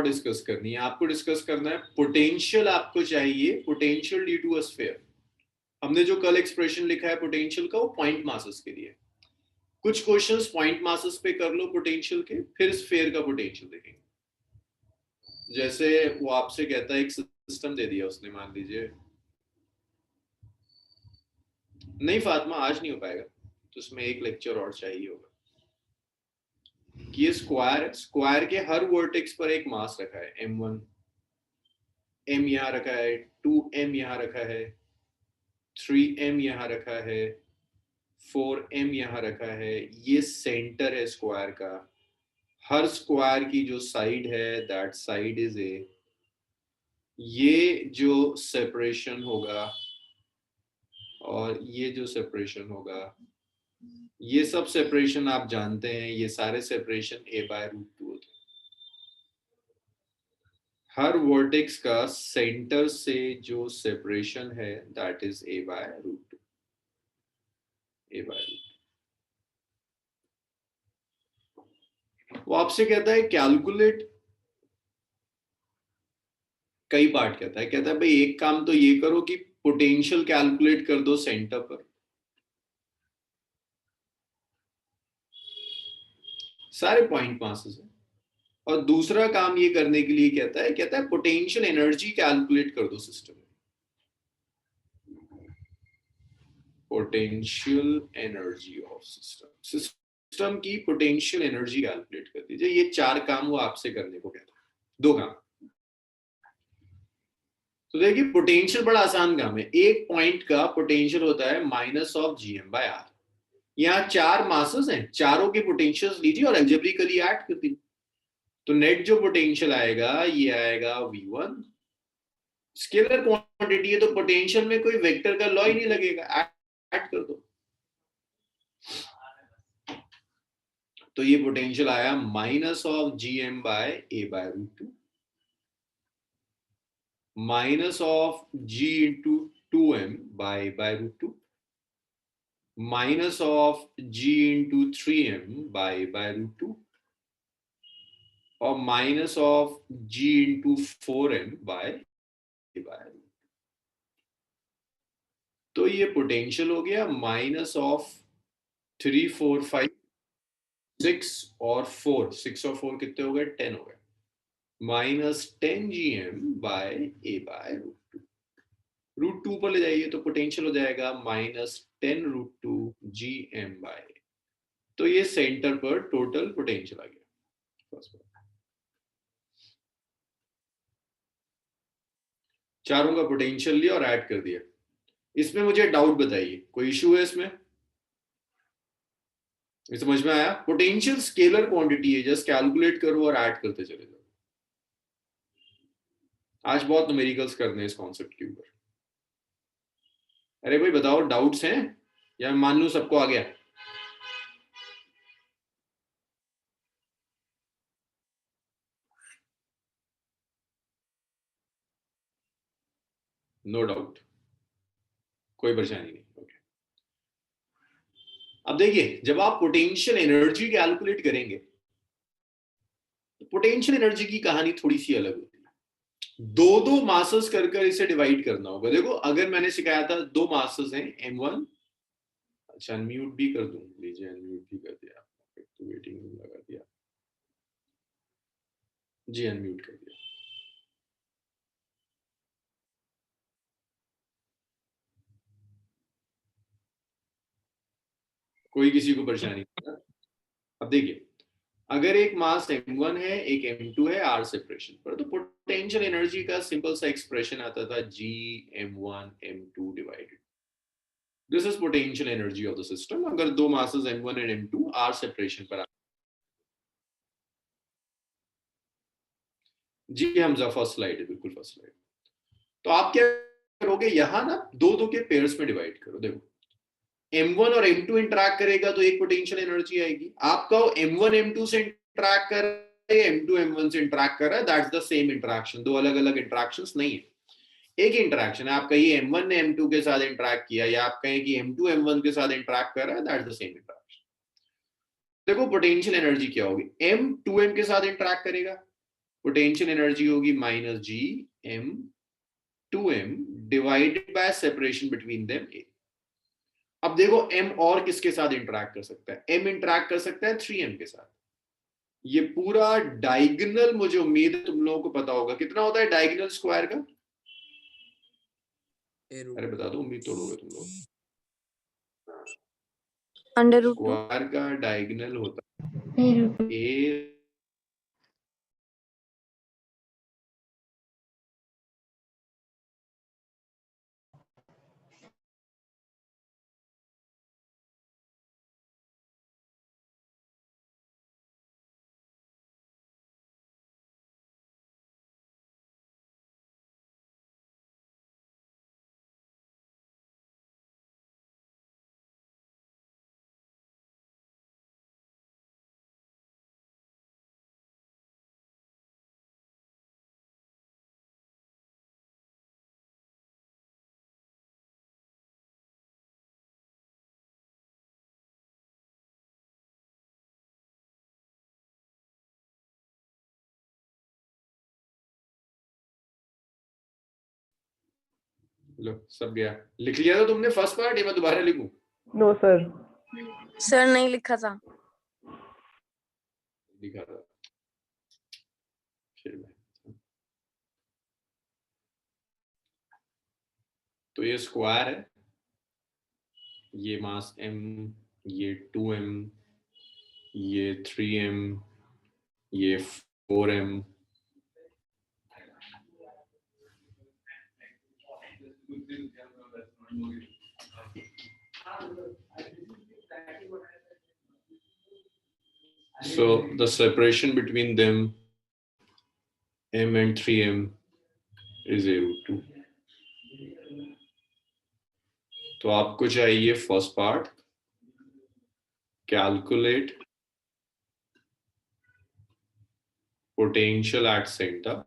Discuss करनी है, आपको डिस्कस करना है पोटेंशियल। आपको चाहिए potential due to a sphere. हमने जो कल एक्सप्रेशन लिखा है पोटेंशियल का, वो पॉइंट मासेस के लिए। कुछ क्वेश्चंस पॉइंट मासेस पे कर लो पोटेंशियल के, फिर स्फीयर का पोटेंशियल देखेंगे। जैसे वो आपसे कहता है, एक सिस्टम दे दिया उसने, मान लीजिए, नहीं फातिमा आज नहीं हो पाएगा, तो उसमें एक लेक्चर और चाहिए होगा। कि ये स्क्वायर है, स्क्वायर के हर वर्टेक्स पर एक मास रखा है m1, m यहां रखा है, 2m यहां रखा है, 3m यहां रखा है, 4m यहां रखा है। ये सेंटर है स्क्वायर का। हर स्क्वायर की जो साइड है, दैट साइड इज ए। ये जो सेपरेशन होगा और ये जो सेपरेशन होगा, ये सब सेपरेशन आप जानते हैं, ये सारे सेपरेशन a/√2 होते हैं। हर वर्टेक्स का सेंटर से जो सेपरेशन है, दैट इज a/√2। वो आपसे कहता है कैलकुलेट, कई पार्ट कहता है भाई एक काम तो ये करो कि पोटेंशियल कैलकुलेट कर दो सेंटर पर। सारे पॉइंट मासेस है। और दूसरा काम ये करने के लिए कहता है पोटेंशियल एनर्जी कैलकुलेट कर दो सिस्टम में। पोटेंशियल एनर्जी ऑफ सिस्टम की पोटेंशियल एनर्जी कैलकुलेट कर दीजिए। ये 4 काम वो आपसे करने को कहता है, 2 काम। तो देखिए पोटेंशियल बड़ा आसान काम है। एक पॉइंट का पोटेंशियल होता है -gm/r। यहाँ 4 मासेस हैं, चारों के पोटेंशियल्स लीजिए और अलजेब्रिकली ऐड कर दीजिए। तो नेट जो पोटेंशियल आएगा, ये आएगा v1। स्केलर क्वांटिटी है तो पोटेंशियल में कोई वेक्टर का लॉ ही नहीं लगेगा, ऐड कर दो। तो ये पोटेंशियल आया -gm/a/√2 -g/2m/√2 -g/3m/√2 और -g/4m/√2। तो ये पोटेंशियल हो गया -3, 4, 5, 6 और 4। 6 और 4 कितने हो गए? 10 हो गए। -10gm/a/√2। √2 पर ले जाइए तो पोटेंशियल हो जाएगा -10√2 gm/a। तो ये सेंटर पर टोटल पोटेंशियल आ गया। चारों का पोटेंशियल लिया और ऐड कर दिया। इसमें मुझे डाउट बताइए, कोई इश्यू है इसमें? समझ में आया? पोटेंशियल स्केलर क्वांटिटी है, जस्ट कैलकुलेट करो और ऐड करते चले जाओ। आज बहुत न्यूमेरिकल्स करने हैं इस कॉन्सेप्ट के ऊपर। अरे भाई बताओ, डाउट्स हैं या मान लूं सबको आ गया? नो डाउट, कोई परेशानी नहीं। ओके, अब देखिए जब आप पोटेंशियल एनर्जी कैलकुलेट करेंगे तो पोटेंशियल एनर्जी की कहानी थोड़ी सी अलग होती है। 2 मासेस कर इसे डिवाइड करना होगा। देखो अगर मैंने सिखाया था 2 मासेस हैं m1। अच्छा अनम्यूट भी कर दूं, लीजिए अनम्यूट भी कर दिया, तो वेटिंग रूम लगा दिया जी, अनम्यूट कर दिया। कोई किसी को परेशानी नहीं। अब देखिए अगर एक मास m1 है, एक m2 है, r सेपरेशन पर, तो पोटेंशियल एनर्जी का सिंपल सा एक्सप्रेशन आता था gm1m2 divided, this is potential energy of the system. अगर 2 masses m1 and m2 r separation पर जी हमजा फर्स्ट स्लाइड है, बिल्कुल फर्स्ट स्लाइड। तो आप क्या करोगे, यहां ना 2 के पेयर्स में डिवाइड करो। देखो m1 और m2 इंटरैक्ट करेगा तो एक पोटेंशियल एनर्जी आएगी। आपका m1 m2 से इंटरैक्ट कर रहा है, m2 m1 से इंटरैक्ट कर रहा है, दैट्स द सेम इंटरैक्शन। 2 अलग अलग इंटरैक्शंस नहीं है, एक ही इंटरैक्शन है। आप कहिए m1 ने m2 के साथ इंटरैक्ट किया, या आप कहें कि m2 m1 के साथ इंटरैक्ट कर रहा है, दैट्स द सेम इंटरैक्शन। देखो पोटेंशियल एनर्जी क्या होगी, m 2m के साथ इंटरैक्ट करेगा पोटेंशियल एनर्जी होगी minus G M 2m divided by separation between them a. अब देखो m और किसके साथ इंटरेक्ट कर सकता है? m इंटरेक्ट कर सकता है 3m के साथ। ये पूरा डायगोनल मुझे उम्मीद है तुम लोगों को पता होगा कितना होता है डायगोनल स्क्वायर का। अरे बता दो, उम्मीद तोड़ोगे तुम लोग। स्क्वायर का डायगोनल होता है a लो सब गया। लिख लिया था तुमने फर्स्ट पार्ट, या मैं दोबारा लिखूं? No sir. सर नहीं लिखा था। लिखा था फिर मैं। तो ये स्क्वायर है, ये मास m, ये 2m, ये 3m, ये 4m, so the separation between them m and 3m is a√2। तो आपको चाहिए first part, calculate potential at centre.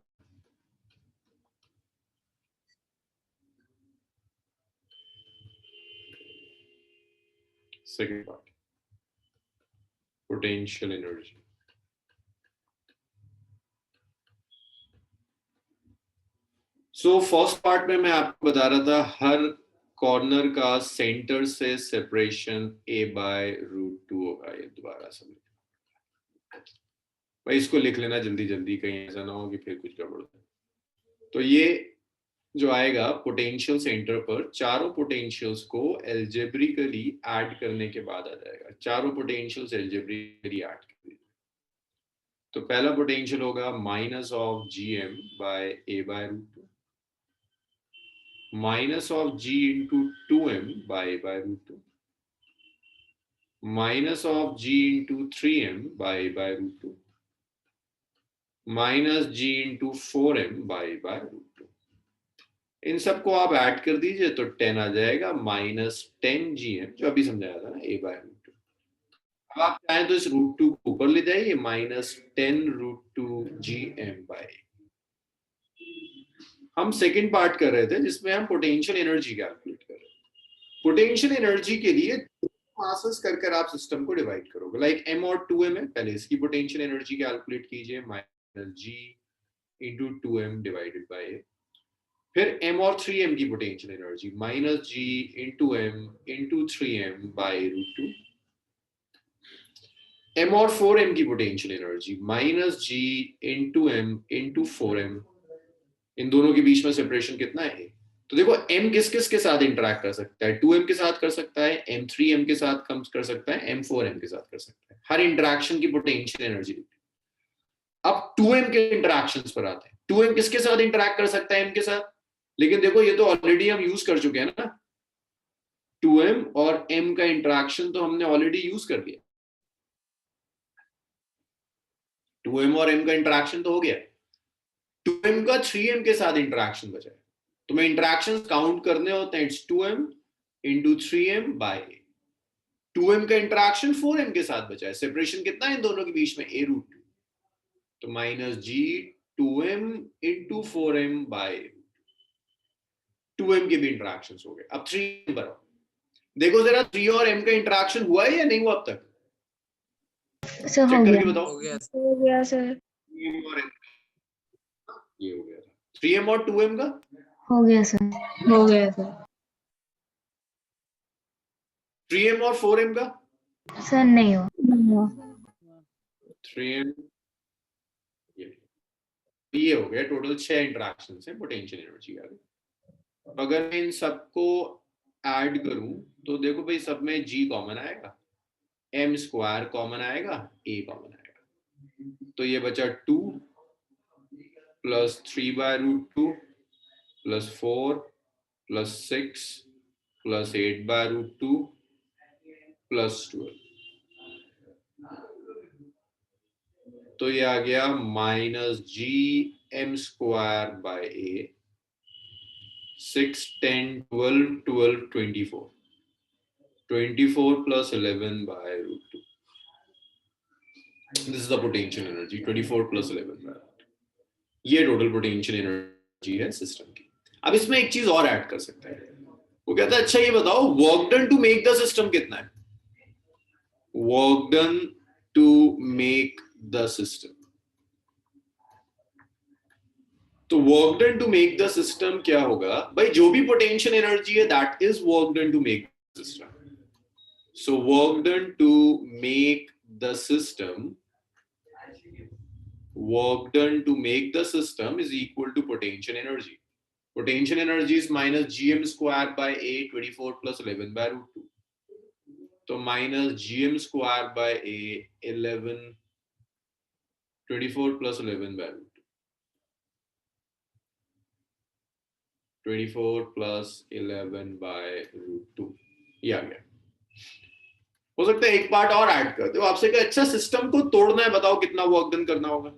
Second part, potential energy. So first part में मैं आपको बता रहा था हर कॉर्नर का सेंटर से सेपरेशन a/√2 होगा। ये दोबारा समझ भाई, इसको लिख लेना जल्दी जल्दी, कहीं ऐसा ना हो कि फिर कुछ गड़बड़ हो। तो ये जो आएगा पोटेंशियल सेंटर पर, चारों पोटेंशियल्स को एल्जेब्रिकली ऐड करने के बाद आ जाएगा। चारों पोटेंशियल्स एल्जेब्रिकली ऐड कर दीजिए। तो पहला पोटेंशियल होगा minus of gm by a/√2 minus of g into 2m by a/√2 minus of g into 3m by a/√2 minus g into 4m by a/√2। इन सबको आप ऐड कर दीजिए तो 10 आ जाएगा, माइनस 10gm, जो अभी समझाया था ना a/√2। अब आप चाहें तो इस √2 को ऊपर ले जाइए, माइनस 10√2gm बाय। हम सेकंड पार्ट कर रहे थे जिसमें हम पोटेंशियल एनर्जी कैलकुलेट कर रहे हैं। पोटेंशियल एनर्जी के लिए मासेस कर आप सिस्टम को डिवाइड करोगे, लाइक m और 2m है, पहले इसकी पोटेंशियल एनर्जी कैलकुलेट कीजिए, minus g into 2m divided by. फिर m और 3m की potential energy, minus g into m into 3m by √2। m और 4m की potential energy, minus g into m into 4m। इन दोनों के बीच में सेपरेशन कितना है? तो देखो m किस किस के साथ इंटरेक्ट कर सकता है? 2m के साथ कर सकता है, m3m के साथ कम कर सकता है, m4m के साथ कर सकता है। हर इंटरेक्शन की पोटेंशियल एनर्जी। अब 2m के इंटरेक्शंस पर आते हैं। 2m किसके साथ इंटरेक्ट कर सकता है? m के साथ। लेकिन देखो ये तो ऑलरेडी हम यूज कर चुके हैं ना, 2m और m का इंटरेक्शन तो हमने ऑलरेडी यूज कर लिया। 2m और m का इंटरेक्शन तो हो गया, 2m का 3m के साथ इंटरेक्शन बचा है। तुम्हें इंटरेक्शंस काउंट करने होते हैं, it's 2m into 3m bye 2m का इंटरेक्शन 4m के साथ बचा है। सेपरेशन कितना है इन दोनों के बीच में? a√2। तो minus g 2m into 4m bye 2m के भी इंटरेक्शंस हो गए। अब 3m पर देखो जरा, 3 और m का इंटरेक्शन हुआ है या नहीं हुआ अब तक? सर चेक हो करके गया। बताओ। हो गया हो गया सर। 3m और m ये हो गया था 3m और 2m का हो गया सर। हो गया सर। 3m और 4m का सर नहीं हो। 3m ये हो गया टोटल 6 इंटरेक्शन है पोटेंशियल एनर्जी का। अगर मैं इन सबको ऐड करूं तो देखो भाई सब में g कॉमन आएगा, m स्क्वायर कॉमन आएगा, a कॉमन आएगा, तो ये बचा 2 plus 3/√2 plus 4 plus 6 plus 8/√2 plus 12, तो ये आ गया -g(m square by a) 6 10 12 12 24 24 plus 11/√2. This is the potential energy 24 plus 11/√2. ये टोटल पोटेंशियल एनर्जी है सिस्टम की। अब इसमें एक चीज और ऐड कर सकते हैं, वो कहता है अच्छा ये बताओ work done to make the system कितना है? Work done to make the system, तो work done to make the system क्या होगा भाई? जो भी पोटेंशियल एनर्जी है that is work done to make the system. So work done to make the system, work done to make the system is equal to potential energy. Potential energy is minus gm square by a 24 plus 11/√2. So minus gm square by a 11 24 plus 11/√2. 24 plus 11/√2 ये आ गया। हो सकता है एक part और add कर दो, आपसे कहा अच्छा सिस्टम को तोड़ना है बताओ कितना वर्क डन करना होगा?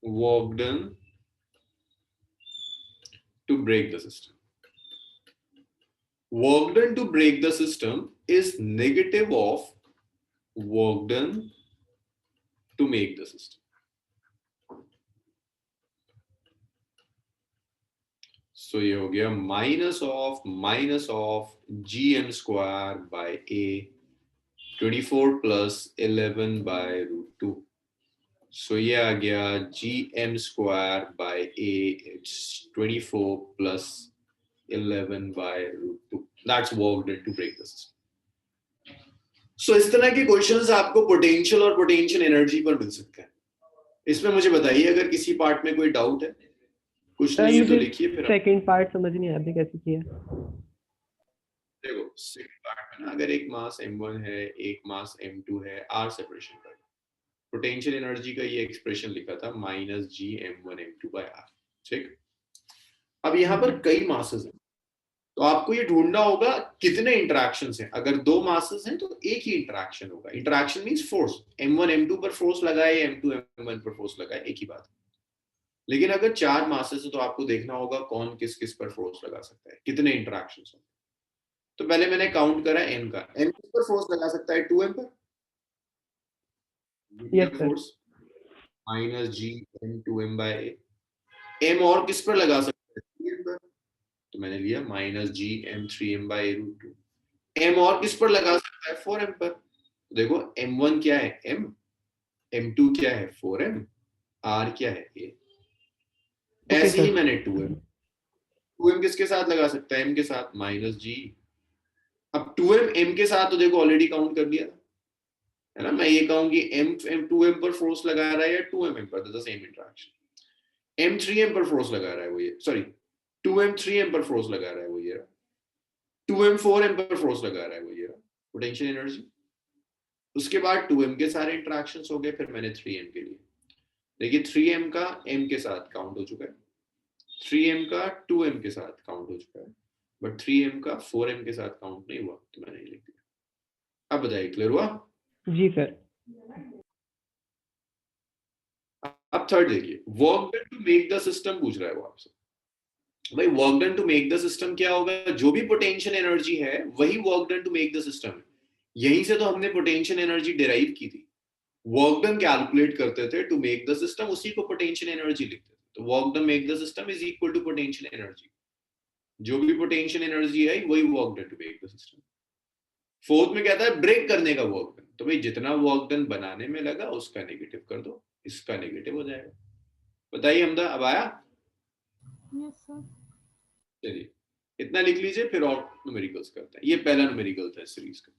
Work done to break the system, work done to break the system is negative of work done to make the system. So ये हो गया minus of gm square by a 24 plus 11/√2। So ये आ गया gm square by a, it's 24 plus 11/√2। That's work done to break the system. So इस तरह के questions आपको पोटेंशियल और पोटेंशियल एनर्जी पर मिल सकते हैं। इसमें मुझे बताइए अगर किसी पार्ट में कोई डाउट है, कुछ नहीं है तो लिखिए। फिर सेकंड पार्ट समझ नहीं आया कैसे किया। देखो सेकंड पार्ट में ना अगर एक मास m1 है एक मास m2 है, r सेपरेशन पर पोटेंशियल एनर्जी का ये एक्सप्रेशन लिखा था -g(m1m2/r). ठीक, अब यहाँ पर कई मासेस हैं तो आपको ये ढूंढना होगा कितने इंटरेक्शंस हैं। अगर दो मासेस हैं तो एक ही इंटरेक्शन होगा। Interaction means force, m1 m2 पर फोर्स लगाए, m2 m1 पर फोर्स लगाए, एक ही बात है। लेकिन अगर चार मासेस है तो आपको देखना होगा कौन किस किस पर फोर्स लगा सकता है, कितने इंटरेक्शंस हैं। तो पहले मैंने काउंट करा m का, m किस पर फोर्स लगा सकता है? 2m पर। Force -g(m2m/a). m और किस पर लगा सकता है? 3m पर, तो मैंने लिया -g(m3m/√2). m और किस पर लगा सकता है? 4m पर। तो देखो m1 क्या है? m, m2 क्या है? 4m, r क्या है? a। ऐसे ही मैंने 2m किसके साथ लगा सकता है? m के साथ, -g। अब 2m m के साथ तो देखो ऑलरेडी काउंट कर लिया है ना। मैं ये कहूं कि m 2m पर फोर्स लगा रहा है या 2m m पर, the same interaction. m 3m पर फोर्स लगा रहा है वो ये, सॉरी 2m 3m पर फोर्स लगा रहा है वो ये, 2m 4m पर फोर्स लगा रहा है वो ये पोटेंशियल एनर्जी। उसके बाद 2m के सारे इंटरेक्शंस हो गए, फिर मैंने 3m के लिए। देखिए 3m का m के साथ काउंट हो चुका है, 3m का 2m के साथ काउंट हो चुका है, बट 3m का 4m के साथ काउंट नहीं हुआ, तो मैंने लिख दिया। अब बताइए क्लियर हुआ? जी सर। अब थर्ड देखिए, work done to make the system पूछ रहा है वो आपसे। भाई work done to make the system क्या होगा? जो भी पोटेंशियल एनर्जी है वही work done to make the system है। यहीं से तो हमने पोटेंशियल एनर्जी डिराइव की थी। वर्क डन कैलकुलेट करते थे टू मेक द सिस्टम, उसी को पोटेंशियल एनर्जी लिखते थे। तो work done make the system is equal to potential energy. जो भी पोटेंशियल एनर्जी है वही work done to make the system. Fourth में कहता है ब्रेक करने का वर्क डन, तो भाई जितना वर्क डन बनाने में लगा उसका नेगेटिव कर दो, इसका नेगेटिव हो जाएगा। बताइए हमदा, अब आया? Yes sir. चलिए इतना लिख लीजिए, फिर और न्यूमेरिकल्स करते हैं। ये पहला न्यूमेरिकल था इस सीरीज का।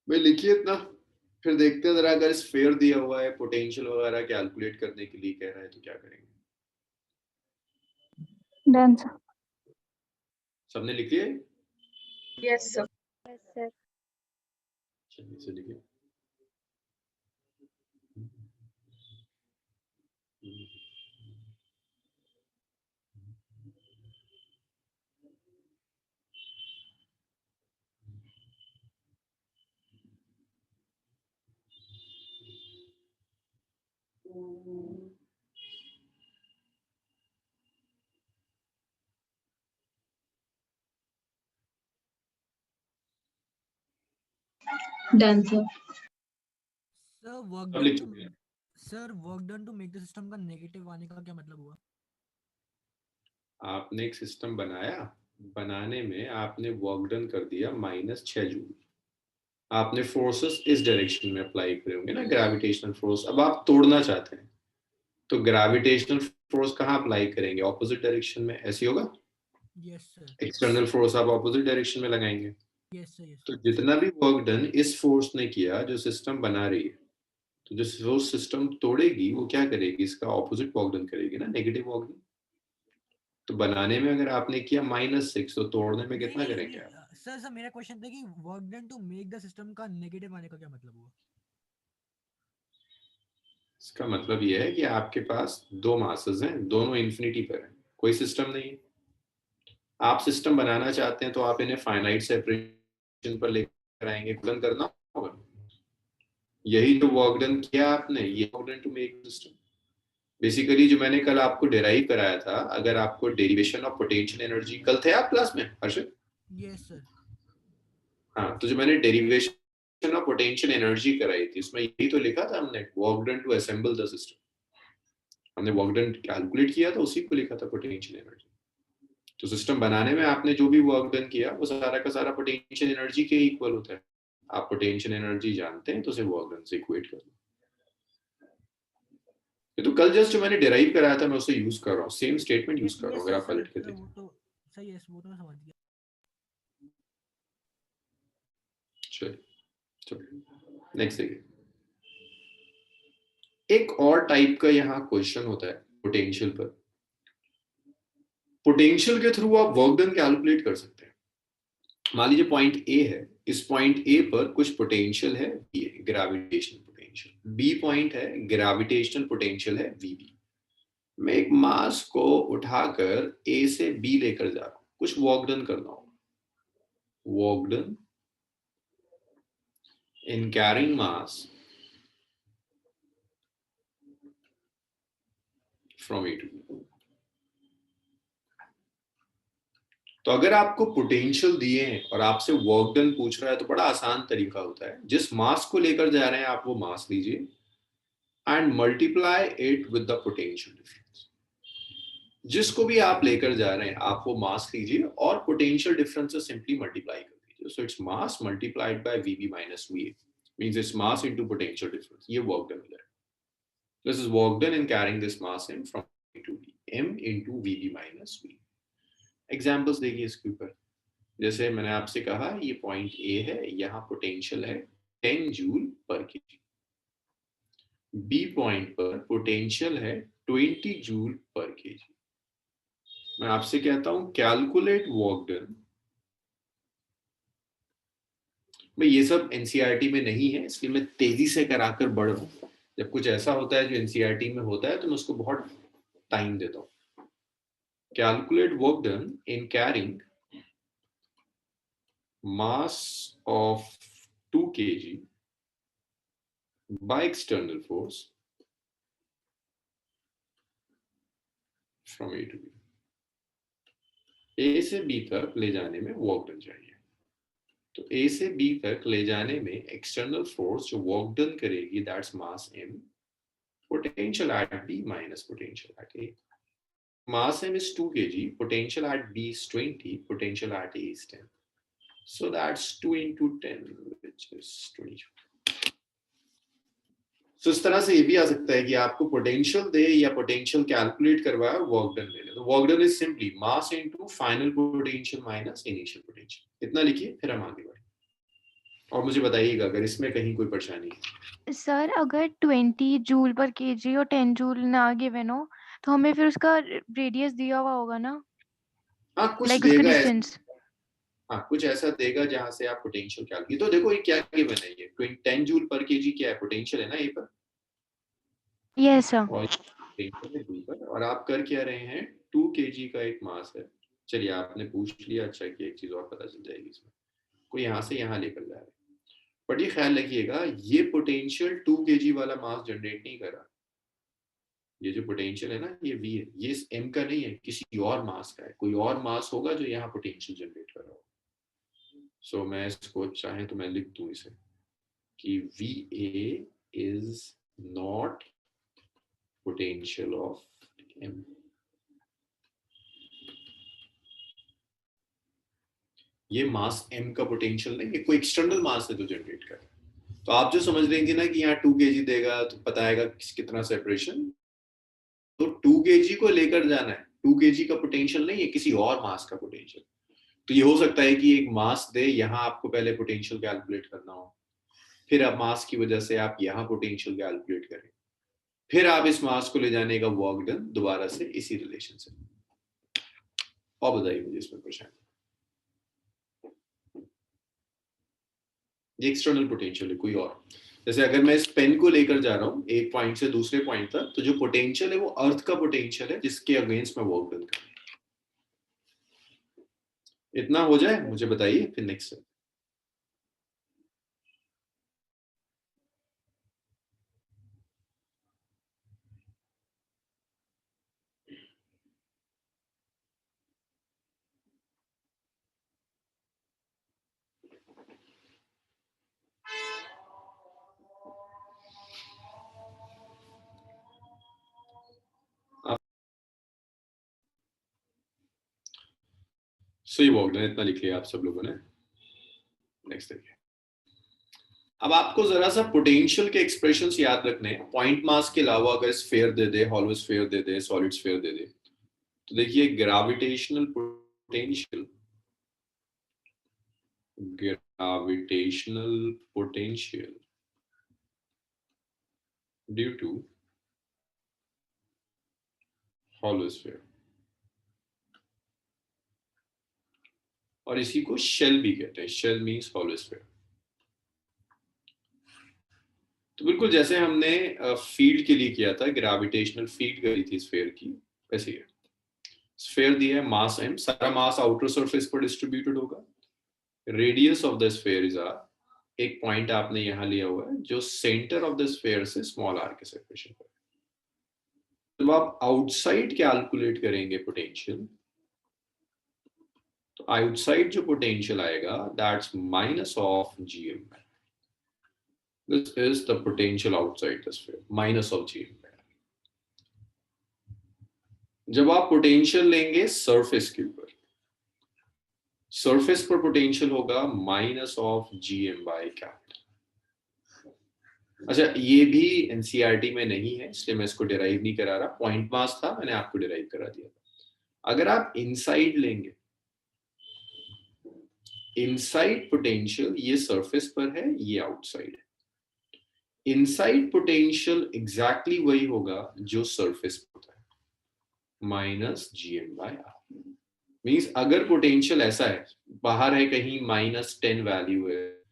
भाई लिखिए इतना, फिर देखते हैं जरा, अगर स्फीयर दिया हुआ है पोटेंशियल वगैरह कैलकुलेट करने के लिए कह रहा है तो क्या करेंगे। Done sir. सबने लिख लिया? Yes sir. Yes sir. चलिए इसे लिखिए। Done sir. सर वर्क सब डन लिख टू चुके हैं। मेक द सिस्टम का नेगेटिव आने का क्या मतलब हुआ? आपने एक सिस्टम बनाया, बनाने में आपने वर्क डन कर दिया -6 जूल। आपने फोर्सेस इस डायरेक्शन में अप्लाई करे होंगे ना, ग्रेविटेशनल फोर्स। अब आप तोड़ना चाहते हैं तो ग्रेविटेशनल फोर्स कहाँ अप्लाई करेंगे? ऑपोजिट डायरेक्शन में, ऐसे होगा। Yes sir. एक्सटर्नल फोर्स आप ऑपोजिट डायरेक्शन में लगाएंगे। Yes sir. यस तो सर। जितना भी वर्क डन इस फोर्स ने किया जो सिस्टम बना रही है, तो जो सिस्टम तोड़ेगी वो क्या करेगी? इसका ऑपोजिट वर्क डन करेगी ना, नेगेटिव वर्क डन। तो बनाने में अगर आपने किया -6, तो तोड़ने में नहीं कितना नहीं करेंगे आप? नहीं सर सर मेरा क्वेश्चन था कि work done to make the system का नेगेटिव आने का क्या मतलब हुआ? इसका मतलब ये है कि आपके पास दो मासेस हैं, दोनों इन्फिनिटी पर हैं, कोई सिस्टम नहीं है। आप सिस्टम बनाना चाहते हैं तो आप इन्हें फाइनाइट सेपरेशन पर लेकर आएंगे, गुणन करना होगा। यही जो वर्क डन किया आपने, ये work done to make system. Basically जो मैंने कल आपको डिराइव कराया था, अगर आपको डेरिवेशन ऑफ पोटेंशियल एनर्जी, कल थे आप क्लास में हर्षित? Yes sir. हाँ, तो जो मैंने डेरिवेशन ऑफ पोटेंशियल एनर्जी कराई थी, उसमें यही तो लिखा था हमने, work done to assemble the system. हमने वर्क डन कैलकुलेट किया था, उसी को लिखा था पोटेंशियल एनर्जी। तो सिस्टम बनाने में आपने जो भी वर्क डन किया वो सारा का सारा पोटेंशियल एनर्जी के इक्वल होता है। आप पोटेंशियल एनर्जी जानते हैं तो उसे वर्क डन से इक्वेट कर लो। ये तो कल जस्ट जो मैंने डिराइव कराया था मैं उसे यूज कर रहा हूँ, सेम स्टेटमेंट यूज कर रहा हूँ, अगर सर आप सर पलट के सर देखें। वो तो सही है, वो तो मैं समझ गया। चलिए चलिए नेक्स्ट देखिए। एक और टाइप का यहाँ क्वेश्चन होता है पोटेंशियल पर। पोटेंशियल के थ्रू आप वर्क डन कैलकुलेट कर सकते हैं। मान लीजिए पॉइंट ए है, इस पॉइंट ए पर कुछ पोटेंशियल है B, gravitational potential. B point है, ग्रेविटेशनल पोटेंशियल है वीबी। मैं एक मास को उठाकर ए से बी लेकर जा रहा हूं, कुछ वर्क डन करना होगा। Work done in carrying mass from A to B. तो अगर आपको पोटेंशियल दिए हैं और आपसे वर्क डन पूछ रहा है तो बड़ा आसान तरीका होता है, जिस मास को लेकर जा रहे हैं आप वो मास लीजिए and multiply it with the potential difference. जिसको भी आप लेकर जा रहे हैं आप वो मास लीजिए और पोटेंशियल डिफरेंस से सिंपली मल्टीप्लाई कर दीजिए। So it's mass multiplied by VB minus VA, means it's mass into potential difference. ये वर्क डन हो जाएगा। This is work done in carrying this mass in from A to B, m into VB minus V. Examples देखिए इसके ऊपर। जैसे मैंने आपसे कहा ये पॉइंट ए है, यहाँ पोटेंशियल है 10 joule per kg. B point पर पोटेंशियल है 20 जूल पर केजी। मैं आपसे कहता हूं कैलकुलेट वर्क डन। मैं ये सब एनसीईआरटी में नहीं है इसलिए मैं तेजी से कराकर बढ़ रहा हूं। जब कुछ ऐसा होता है जो एनसीईआरटी में होता है तो मैं उसको बहुत टाइम देता हूं। Calculate work done in carrying mass of 2 kg by external force from A to B, A से बी तक ले जाने में वर्क डन चाहिए। तो ए से बी तक ले जाने में एक्सटर्नल फोर्स जो वर्क डन करेगी that's mass m, potential at B minus potential at A. Mass m is 2 kg, potential at B is 20, potential at A is 10. So that's 2 into 10, which is 20. So इस तरह से ये भी आ सकता है कि आपको पोटेंशियल दे या पोटेंशियल कैलकुलेट करवाया वर्क डन ले ले। तो work done is simply mass into final potential minus initial potential. इतना लिखिए, फिर हम आगे बढ़ें और मुझे बताइएगा अगर इसमें कहीं कोई परेशानी है। सर अगर 20 जूल पर केजी और 10 जूल ना गिवन हो तो हमें फिर उसका रेडियस दिया हुआ होगा ना, हाँ कुछ लाइक उसका देगा डिस्टेंस। हाँ कुछ ऐसा देगा जहां से आप पोटेंशियल कैलकुलेट। तो देखो ये क्या गिवन है, ये 10 जूल पर केजी क्या है, पोटेंशियल है ना ए पर, यस सर। और पोटेंशियल है बी पर, और आप कर क्या रहे हैं 2 केजी का एक मास है। चलिए आपने पूछ लिया, अच्छा कि एक चीज और पता चल जाएगी इसमें, कोई यहाँ से यहाँ लेकर जा रहा है। बट ये ख्याल रखिएगा ये पोटेंशियल 2 केजी वाला मास जनरेट नहीं कर रहा, ये जो पोटेंशियल है ना ये v है, ये m का नहीं है, किसी और मास का है। कोई और मास होगा जो यहाँ पोटेंशियल जनरेट कर रहा होगा। सो मैं इसको चाहे तो मैं लिख दूं इसे कि VA is not potential of M। ये मास M का पोटेंशियल नहीं, ये कोई एक्सटर्नल मास है जो जनरेट कर रहा है। तो आप जो समझ रही थी ना कि यहाँ 2 kg देगा तो पता आएगा कितना सेपरेशन, तो 2 kg को लेकर जाना है, 2 kg का पोटेंशियल नहीं है, किसी और मास का पोटेंशियल। तो ये हो सकता है कि एक मास दे, यहाँ आपको पहले पोटेंशियल कैलकुलेट करना हो, फिर आप मास की वजह से आप यहाँ पोटेंशियल कैलकुलेट करें, फिर आप इस मास को ले जाने का वर्क डन दोबारा से इसी रिलेशन से। और बताइए मुझे इसमें परेशानी। ये एक्सटर्नल पोटेंशियल है कोई और, जैसे अगर मैं इस पेन को लेकर जा रहा हूँ एक पॉइंट से दूसरे पॉइंट तक, तो जो पोटेंशियल है वो अर्थ का पोटेंशियल है जिसके अगेंस्ट मैं वर्क डन कर। इतना हो जाए मुझे बताइए, फिर नेक्स्ट है। सही वर्क डन, इतना लिख लिया आप सब लोगों ने। नेक्स्ट देखिए, अब आपको जरा सा पोटेंशियल के एक्सप्रेशंस याद रखने हैं। पॉइंट मास के अलावा अगर स्फीयर दे दे, हॉलो स्फीयर दे दे, सॉलिड स्फीयर दे दे, तो देखिए gravitational potential, gravitational potential due to hollow sphere, और इसी को शेल भी कहते हैं। Shell means hollow sphere। तो बिल्कुल जैसे हमने फील्ड के लिए किया था, ग्रेविटेशनल फील्ड करी थी स्फीयर की, वैसे ही स्फीयर दिया है, मास m, सारा मास आउटर सरफेस पर डिस्ट्रीब्यूटेड होगा। Radius of the sphere is r, एक पॉइंट आपने यहां लिया हुआ है जो सेंटर ऑफ द स्फीयर से स्मॉल r के सेपरेशन पर। जब आप आउटसाइड कैलकुलेट करेंगे पोटेंशियल, तो आउटसाइड जो पोटेंशियल आएगा that's minus of gm। This is the potential outside the sphere, minus of gm। जब आप पोटेंशियल लेंगे सरफेस के ऊपर, सरफेस पर पोटेंशियल होगा minus of gm by capital. अच्छा ये भी एनसीईआरटी में नहीं है इसलिए मैं इसको डिराइव नहीं करा रहा, पॉइंट मास था मैंने आपको डिराइव करा दिया था। अगर आप इनसाइड लेंगे, इनसाइड पोटेंशियल ये सरफेस पर है, ये आउटसाइड है। इनसाइड पोटेंशियल एग्जैक्टली वही होगा जो सरफेस पर होता है, minus gm by r। Means अगर पोटेंशियल ऐसा है, बाहर है कहीं -10 वैल्यू है,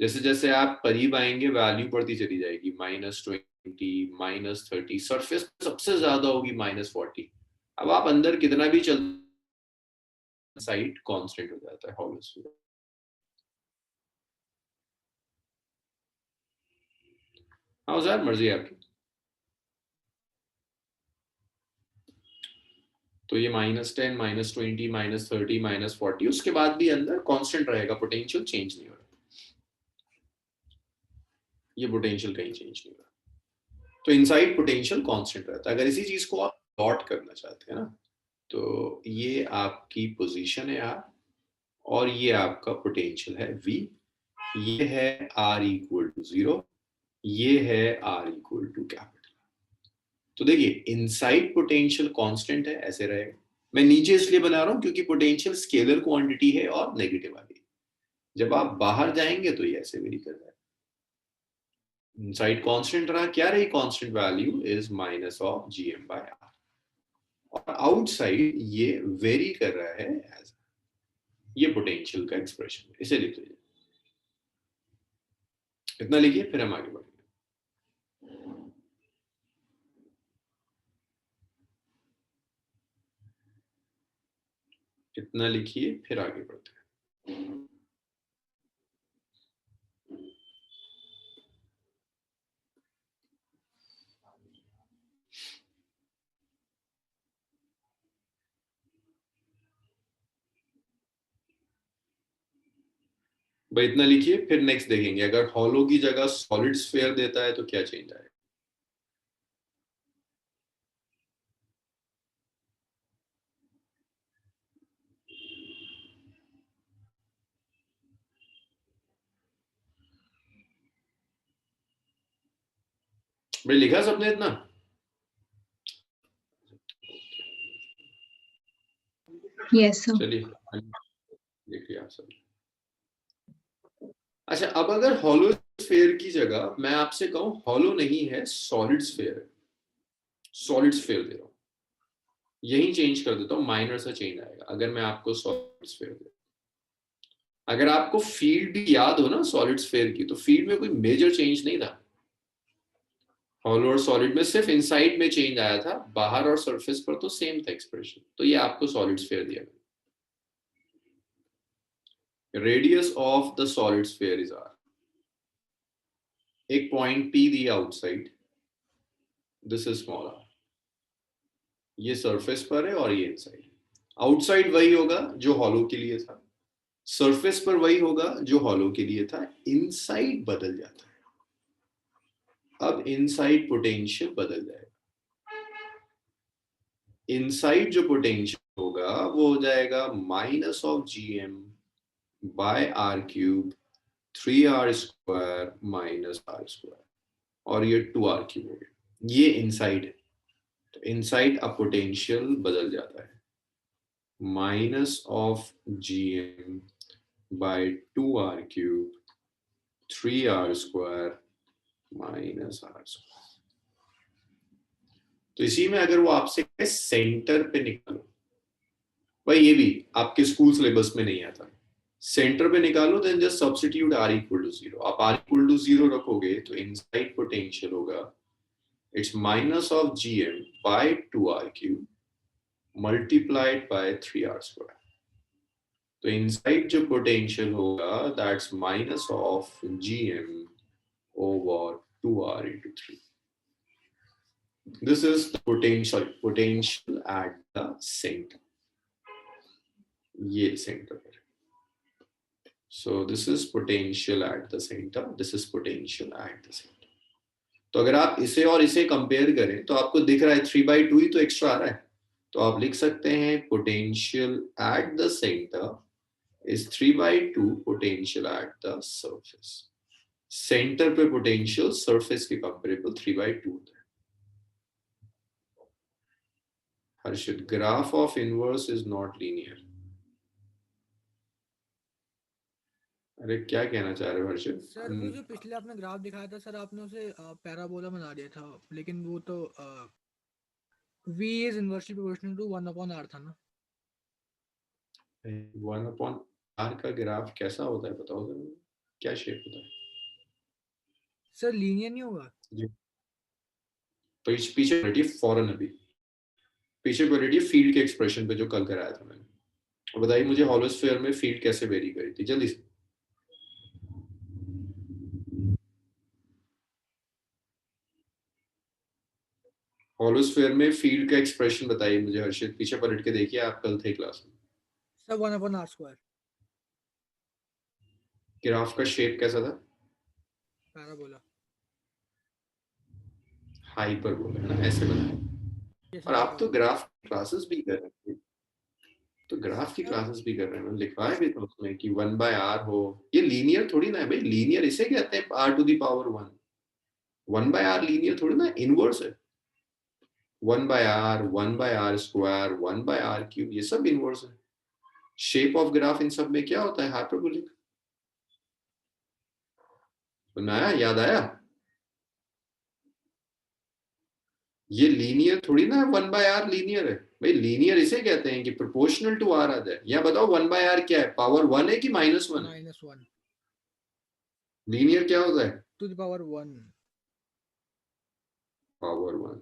जैसे जैसे आप करीब आएंगे वैल्यू बढ़ती चली जाएगी, -20, -30, सरफेस सबसे ज्यादा होगी -40। अब आप अंदर कितना भी चल, साइड कांस्टेंट हो जाता है हॉलो स्फीयर। हाँ उज़ैर मर्जी आपकी। तो ये -10, -20, -30, -40, उसके बाद भी अंदर कांस्टेंट रहेगा, पोटेंशियल चेंज नहीं हो रहा, ये पोटेंशियल कहीं चेंज नहीं हो रहा, तो इनसाइड पोटेंशियल कांस्टेंट रहता है। अगर इसी चीज को आप प्लॉट करना चाहते हैं ना, तो ये आपकी पोजीशन है R, और ये आपका पोटेंशियल है V, ये है R = 0, ये है R = कैपिटल। तो देखिए इनसाइड पोटेंशियल कांस्टेंट है, ऐसे रहेगा। मैं नीचे इसलिए बना रहा हूं क्योंकि पोटेंशियल स्केलर क्वांटिटी है और नेगेटिव वाली। जब आप बाहर जाएंगे तो ये ऐसे वेरी कर रहा है। इनसाइड कांस्टेंट रहा, क्या रही कांस्टेंट वैल्यू इज -gm/r, और आउटसाइड ये वेरी कर रहा है एज, ये पोटेंशियल का एक्सप्रेशन है, इसे लिख लीजिए। इतना लिखिए, फिर हम आगे बढ़ेंगे। इतना लिखिए, फिर आगे बढ़ते हैं। भाई इतना लिखिए, फिर नेक्स्ट देखेंगे। अगर हॉलो की जगह सॉलिड स्फीयर देता है तो क्या चेंज आएगा। भाई लिखा सबने इतना? Yes sir. चलिए देख लिया आप सब। अच्छा, अब अगर हॉलो स्फीयर की जगह मैं आपसे कहूं हॉलो नहीं है, सॉलिड स्फीयर है, सॉलिड स्फीयर दे रहा हूं, यही चेंज कर देता हूं, माइनर सा चेंज आएगा अगर मैं आपको सॉलिड स्फीयर दे। अगर आपको फील्ड भी याद हो ना सॉलिड स्फीयर की, तो फील्ड में कोई मेजर चेंज नहीं था। हॉलो और सॉलिड में सिर्फ इनसाइड में चेंज आया था, बाहर और सरफेस पर तो सेम था एक्सप्रेशन। तो ये आपको सॉलिड स्फीयर दिया गया। Radius of the solid sphere is r, एक पॉइंट P दिया outside, this is small r, ये सरफेस पर है और ये इनसाइड। आउटसाइड वही होगा जो हॉलो के लिए था, सरफेस पर वही होगा जो हॉलो के लिए था, इनसाइड बदल जाता है। अब इनसाइड पोटेंशियल बदल जाएगा। इनसाइड जो पोटेंशियल होगा वो हो जाएगा -gm/r³, 3r² - r², और ये 2r³ हो गया। ये इनसाइड है, तो इनसाइड अब पोटेंशियल बदल जाता है, -gm/2r³, 3r² - r²। तो इसी में अगर वो आपसे सेंटर पे निकालो, भाई ये भी आपके स्कूल सिलेबस में नहीं आता, सेंटर पे निकालो, देन जस्ट सब्स्टिट्यूट r = 0। आप r = 0 रखोगे तो इनसाइड पोटेंशियल होगा it's -gm/2r³ multiplied by 3r²। तो इनसाइड जो पोटेंशियल होगा that's -gm/2r × 3। This is the potential at the center. ये center पर। So this is potential at the center. This is potential at the center. तो अगर आप इसे और इसे कंपेयर करें तो आपको दिख रहा है 3/2 ही तो एक्स्ट्रा आ रहा है, तो आप लिख सकते हैं potential at the center is 3/2 potential at the surface. Centre पे पोटेंशियल सरफेस के कंपेरेबल 3/2 होता है। Harshit, graph of inverse is not linear. अरे क्या कहना चाह रहे हो हर्षित? सर वो जो पिछले आपने ग्राफ दिखाया था सर, आपने उसे पैराबोला बना दिया था, लेकिन वो तो v is inversely proportional to 1/r था ना। 1/r का ग्राफ कैसा होता है बताओ जरा, क्या शेप होता है? सर लीनियर नहीं होगा जी, पीछे बैठिए फौरन, अभी पीछे बैठिए फील्ड के एक्सप्रेशन पे जो कल कराया था मैंने, और बताइए मुझे हॉलो स्फीयर में फील्ड कैसे वेरी करी थी, जल्दी से। हॉलोस्फीयर में फील्ड का एक्सप्रेशन बताइए मुझे हर्षित, पीछे पलट के देखिए, आप कल थे क्लास में। Sir 1/r²। ग्राफ का शेप कैसा था? पैराबोला। हाइपरबोला है ना, ऐसे बना। Yes, और sir, आप तो hyperbole। ग्राफ क्लासेस भी कर रहे हैं, तो ग्राफ की क्लासेस भी कर रहे हैं, लिखवाए भी तो उसमें कि 1/r हो। ये लीनियर थोड़ी ना है भाई, लीनियर इसे कहते हैं r⁻1। 1/r लीनियर थोड़ी ना, इनवर्स है। 1/r, 1/r², 1/r⁵, ये सब इनवर्स है। शेप ऑफ ग्राफ इन सब में क्या होता है? हाइपरबोलिक। बनाया, याद आया? ये लीनियर थोड़ी ना है, 1/r लीनियर है भाई। लीनियर इसे कहते हैं कि प्रोपोर्शनल टू r आ जाए। या बताओ 1/r क्या है, पावर 1 है कि -1? -1 लीनियर क्या होता है? to the power 1। पावर 1।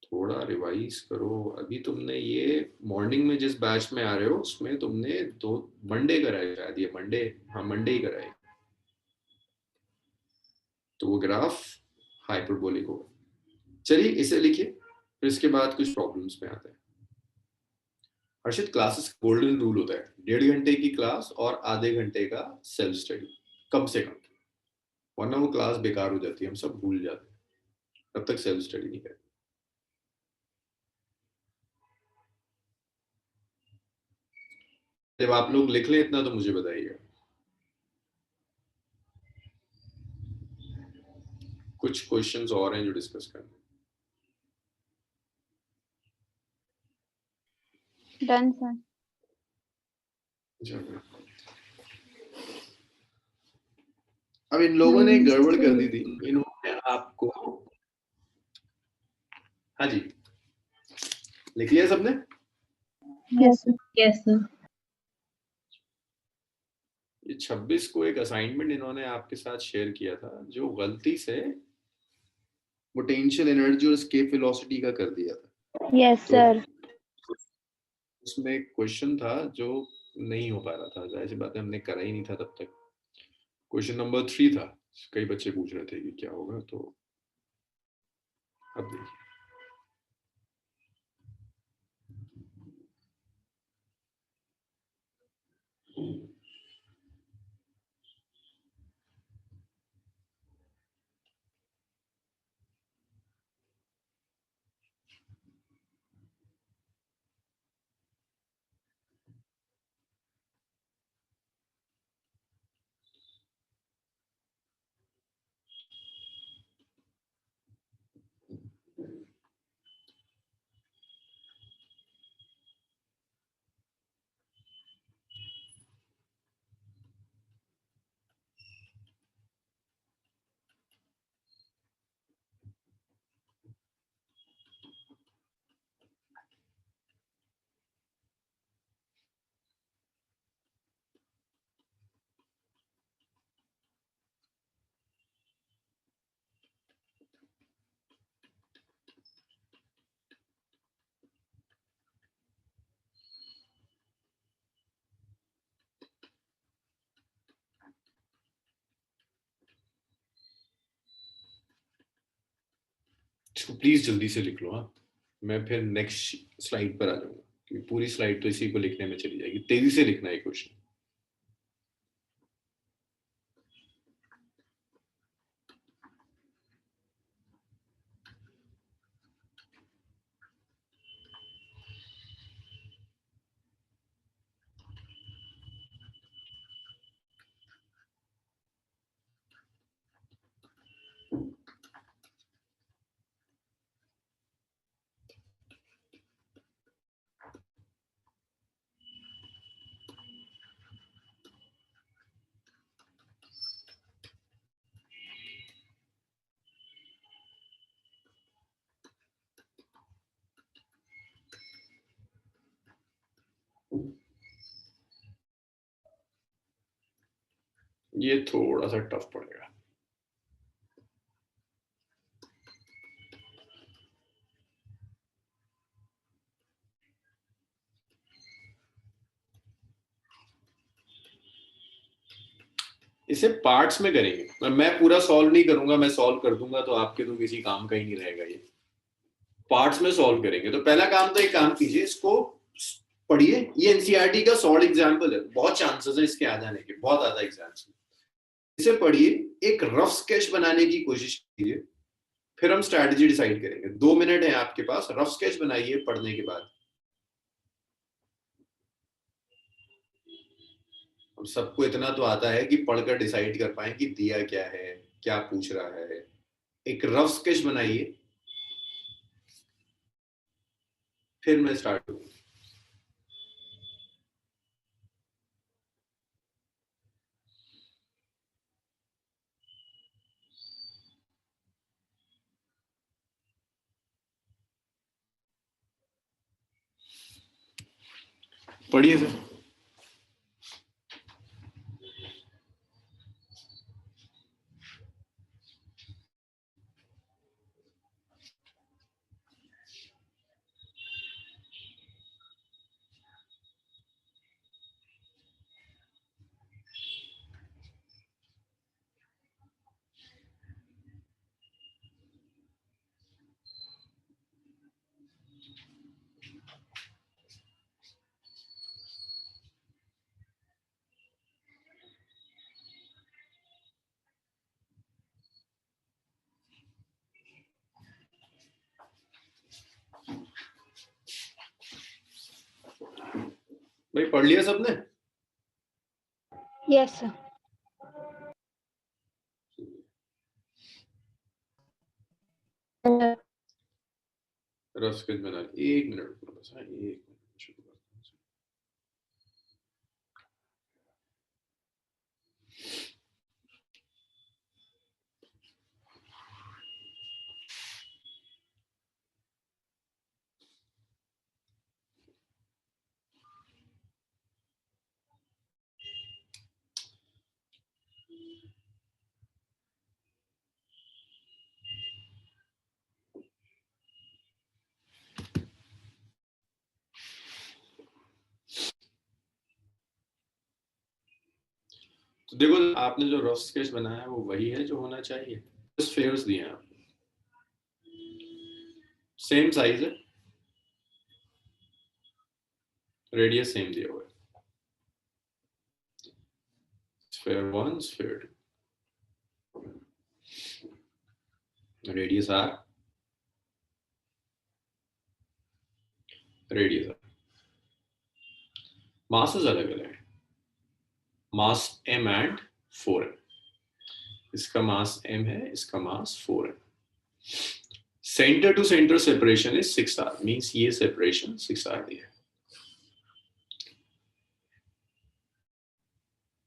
थोड़ा रिवाइज करो, अभी तुमने ये मॉर्निंग में जिस बैच में आ रहे हो उसमें तुमने 2 मंडे कराए शायद, ये मंडे, हाँ मंडे ही कराए। तो वो ग्राफ हाइपरबोलिक होगा। चलिए इसे लिखिए, फिर इसके बाद कुछ प्रॉब्लम्स में आते हैं। हर्षित, क्लासेस गोल्डन रूल होता है, 1.5 घंटे की क्लास और आधे घंटे का सेल्फ स्टडी कम से कम, वरना वो क्लास बेकार हो जाती है, हम सब भूल जाते हैं। तब तक सेल्फ स्टडी नहीं करें। जब आप लोग लिख लें इतना तो मुझे बताइएगा। कुछ क्वेश्चंस और हैं जो डिस्कस करने। Done sir. अब इन लोगों ने गड़बड़ कर दी थी, इन्होंने आपको, हाँ जी लिख लिया सबने? Yes, sir. Yes, sir. ये 26 को एक असाइनमेंट इन्होंने आपके साथ शेयर किया था, जो गलती से पोटेंशियल एनर्जी और एस्केप वेलोसिटी का कर दिया था। Yes sir. उसमें एक क्वेश्चन था जो नहीं हो पा रहा था, जाहिर सी बात है हमने करा ही नहीं था तब तक। क्वेश्चन नंबर 3 था, कई बच्चे पूछ रहे थे कि क्या होगा, तो अब देखिए। इसको प्लीज जल्दी से लिख लो। हाँ, मैं फिर नेक्स्ट स्लाइड पर आ जाऊंगा, क्योंकि पूरी स्लाइड तो इसी को लिखने में चली जाएगी। तेजी से लिखना है क्वेश्चन। ये थोड़ा सा टफ पड़ेगा। इसे पार्ट्स में करेंगे, मैं पूरा सॉल्व नहीं करूंगा, मैं सॉल्व कर दूंगा तो आपके तो किसी काम का ही नहीं रहेगा ये। पार्ट्स में सॉल्व करेंगे। तो पहला काम तो एक काम कीजिए, इसको पढ़िए, ये एनसीईआरटी का सॉल्व एग्जाम्पल है, बहुत चांसेस है इसके आ जाने के, बहुत ज्यादा एग्जाम्स। इसे पढ़िए, एक रफ स्केच बनाने की कोशिश कीजिए, फिर हम स्ट्रैटेजी डिसाइड करेंगे। 2 मिनट है आपके पास, रफ स्केच बनाइए पढ़ने के बाद। अब सबको इतना तो आता है कि पढ़कर डिसाइड कर पाए कि दिया क्या है, क्या पूछ रहा है। एक रफ स्केच बनाइए, फिर मैं स्टार्ट करूंगा। पढ़िए सर। भाई पढ़ लिया सबने? Yes sir. रफ स्केच बना, 1 मिनट बस, 1 मिनट शुरू करते हैं। तो देखो, आपने जो रफ स्केच बनाया है वो वही है जो होना चाहिए। स्फीयर्स दिए हैं आपको, सेम साइज है, रेडियस सेम दिया हुआ है, sphere 1, sphere 2, radius R, radius R, masses अलग अलग है, मास m एंड 4m, इसका मास m है, इसका mass 4m। Centre to centre separation is 6r, means ये सेपरेशन 6r दिया है।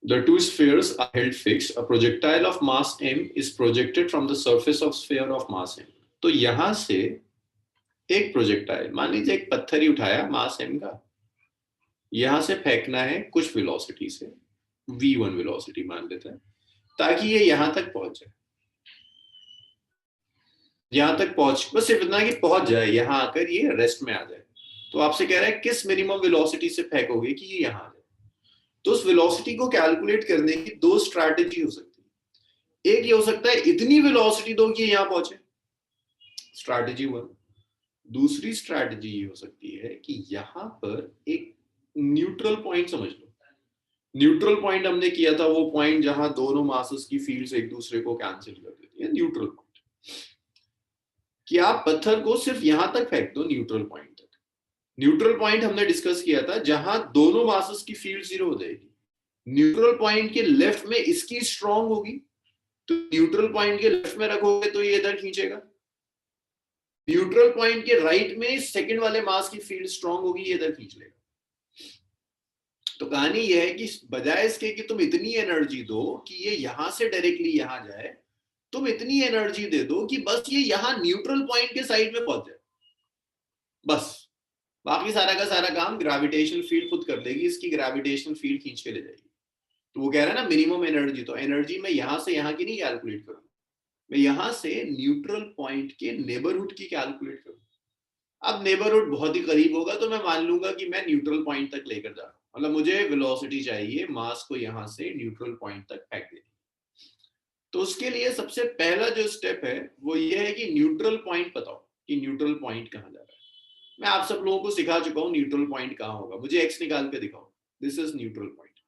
The two spheres are held fixed. A projectile of mass m is projected from the surface of sphere of mass m. तो यहां से एक projectile, मान लीजिए एक पत्थर ही उठाया मास m का, यहां से फेंकना है कुछ वेलोसिटी से, v1 वेलोसिटी मान लेते हैं, ताकि ये यहां तक पहुंच जाए। यहां तक पहुंच, बस सिर्फ इतना कि पहुंच जाए, यहां आकर ये रेस्ट में आ जाए। तो आपसे कह रहा है किस मिनिमम वेलोसिटी से फेंकोगे कि ये यहां आ जाए। तो उस वेलोसिटी को कैलकुलेट करने की 2 स्ट्रैटेजी हो सकती है। एक ये हो सकता है इतनी वेलोसिटी दो कि यहां पहुंचे, स्ट्रैटेजी 1। दूसरी स्ट्रैटेजी ये हो सकती है कि यहां पर एक न्यूट्रल पॉइंट समझ लो। न्यूट्रल पॉइंट हमने किया था वो पॉइंट जहां दोनों मासेस की फील्ड्स एक दूसरे को कैंसिल कर देती है, न्यूट्रल पॉइंट। कि आप पत्थर को सिर्फ यहां तक फेंक दो, न्यूट्रल पॉइंट तक। न्यूट्रल पॉइंट हमने डिस्कस किया था जहां दोनों मासेस की फील्ड 0 हो जाएगी। न्यूट्रल पॉइंट के लेफ्ट में इसकी स्ट्रांग होगी, तो न्यूट्रल पॉइंट के लेफ्ट में रखोगे तो ये इधर खींचेगा। न्यूट्रल पॉइंट के राइट में सेकंड वाले मास की फील्ड स्ट्रांग होगी, ये इधर खींच लेगा। तो कहानी ये है कि बजाय इसके कि तुम इतनी एनर्जी दो कि ये यहां से डायरेक्टली यहां जाए, तुम इतनी एनर्जी दे दो कि बस ये यहां न्यूट्रल पॉइंट के साइड में पहुंच जाए, बस। बाकी सारा का सारा काम ग्रेविटेशनल फील्ड खुद कर देगी, इसकी ग्रेविटेशनल फील्ड खींच के ले जाएगी। तो वो कह रहा है ना मिनिमम एनर्जी, तो एनर्जी मैं यहां से यहां की नहीं कैलकुलेट करूंगा, मैं यहां से न्यूट्रल पॉइंट के नेबरहुड की कैलकुलेट करूंगा। अब नेबरहुड बहुत ही करीब होगा तो मैं मान लूंगा कि मैं न्यूट्रल पॉइंट तक लेकर जा रहा हूं, मतलब मुझे वेलोसिटी चाहिए मास को यहां से न्यूट्रल पॉइंट तक फेंक देनी। तो उसके लिए सबसे पहला जो स्टेप है वो ये है कि न्यूट्रल पॉइंट बताओ कि न्यूट्रल पॉइंट कहाँ जा रहा है। मैं आप सब लोगों को सिखा चुका हूँ न्यूट्रल पॉइंट कहाँ होगा, मुझे एक्स निकाल के दिखाओ, दिस इज न्यूट्रल पॉइंट।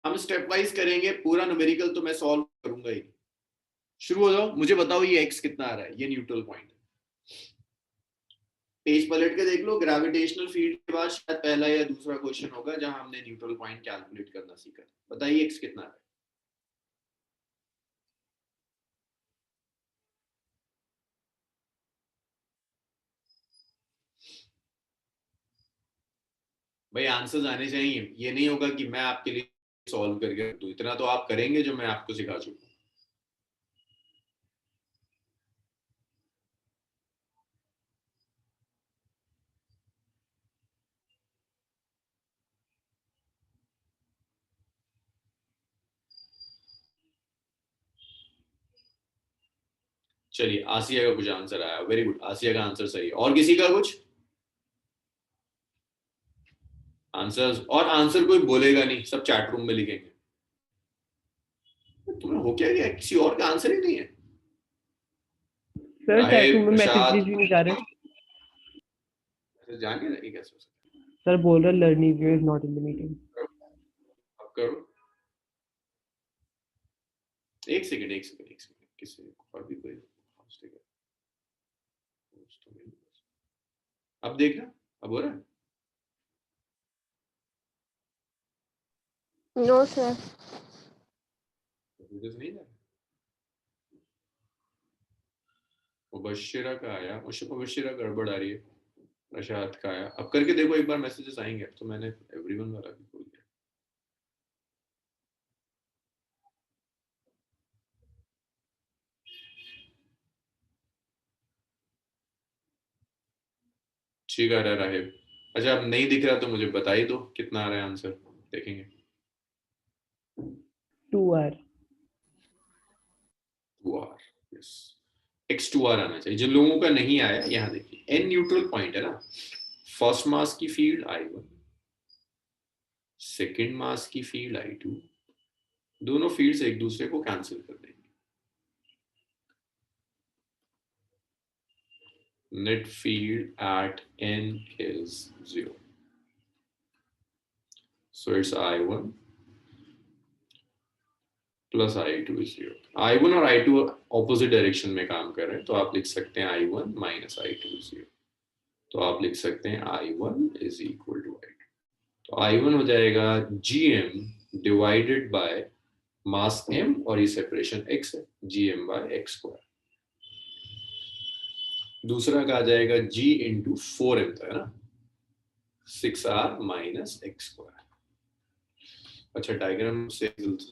हम स्टेप वाइज करेंगे, पूरा न्यूमेरिकल तो मैं सॉल्व करूंगा ही। शुरू हो जाओ, मुझे बताओ ये एक्स कितना आ रहा है, ये न्यूट्रल पॉइंट। पेज पलट के देख लो, ग्रेविटेशनल फील्ड के बाद शायद पहला या दूसरा क्वेश्चन होगा जहां हमने न्यूट्रल पॉइंट कैलकुलेट करना सीखा। बताइए एक्स कितना है। भाई आंसर्स आने चाहिए, ये नहीं होगा कि मैं आपके लिए सॉल्व करके दूं, इतना तो आप करेंगे जो मैं आपको सिखा चुका हूं। चलिए आसिया का कुछ आंसर आया, वेरी गुड, आसिया का आंसर सही है। और किसी का कुछ आंसर्स? और आंसर कोई बोलेगा नहीं, सब चैट रूम में लिखेंगे। तुम्हें हो क्या गया, किसी और का आंसर ही नहीं है? सर चैट रूम में प्रसाद, मैसेजेस भी नहीं जा रहे। जान के नहीं कैसे हो सकता? सर बोल रहा learning view is not in the meeting. अब करो, एक सेकंड किसी और भी कोई अब देखना, अब हो रहा है? No sir. नहीं जा रहा। मुबश्शिरा का आया, मुबश्शिरा गड़बड़ आ रही है। रशाद का आया, अब करके देखो एक बार मैसेजेस आएंगे। तो मैंने एवरीवन वाला भी खोल दिया। ठीक आ रहा है राहिब। अच्छा अब नहीं दिख रहा तो मुझे बता ही दो कितना आ रहा है आंसर, देखेंगे। 2r। 2r, यस, x2r आना चाहिए। जिन लोगों का नहीं आया यहाँ देखिए, n न्यूट्रल पॉइंट है ना। फर्स्ट मास की फील्ड I1, सेकेंड मास की फील्ड I2, दोनों फील्ड्स एक दूसरे को कैंसिल कर देंगे। Net field at n is 0, so it's I1 plus I2 is 0। I1 और I2 ऑपोजिट डायरेक्शन में काम कर रहे हैं, तो आप लिख सकते हैं I1 माइनस I2 is 0। तो आप लिख सकते हैं I1 is equal to I2। तो I1 हो जाएगा GM divided by mass M, और ये सेपरेशन x है, GM बाय x स्क्वायर। दूसरा का आ जाएगा G इंटू 4M था ना, 6R माइनस x स्क्वायर। अच्छा डायग्राम से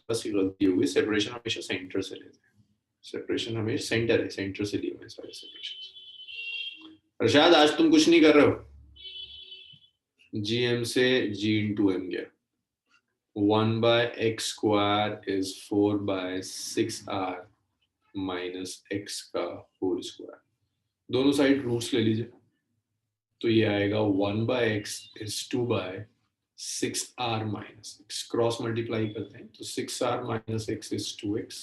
बस गलती हुई, सेपरेशन हमेशा सेंटर से लेते हैं, सेपरेशन हमेशा सेंटर है, सेंटर से लिए हुए सारे सेपरेशन। रशाद आज तुम कुछ नहीं कर रहे हो, GM से G इंटू M गया, 1 by x square is 4 by 6R minus x का होल स्क्वायर। दोनों साइड रूट्स ले लीजिए, तो ये आएगा 1 by x is 2 by 6R minus x, cross multiply करते हैं तो 6R minus x is 2x,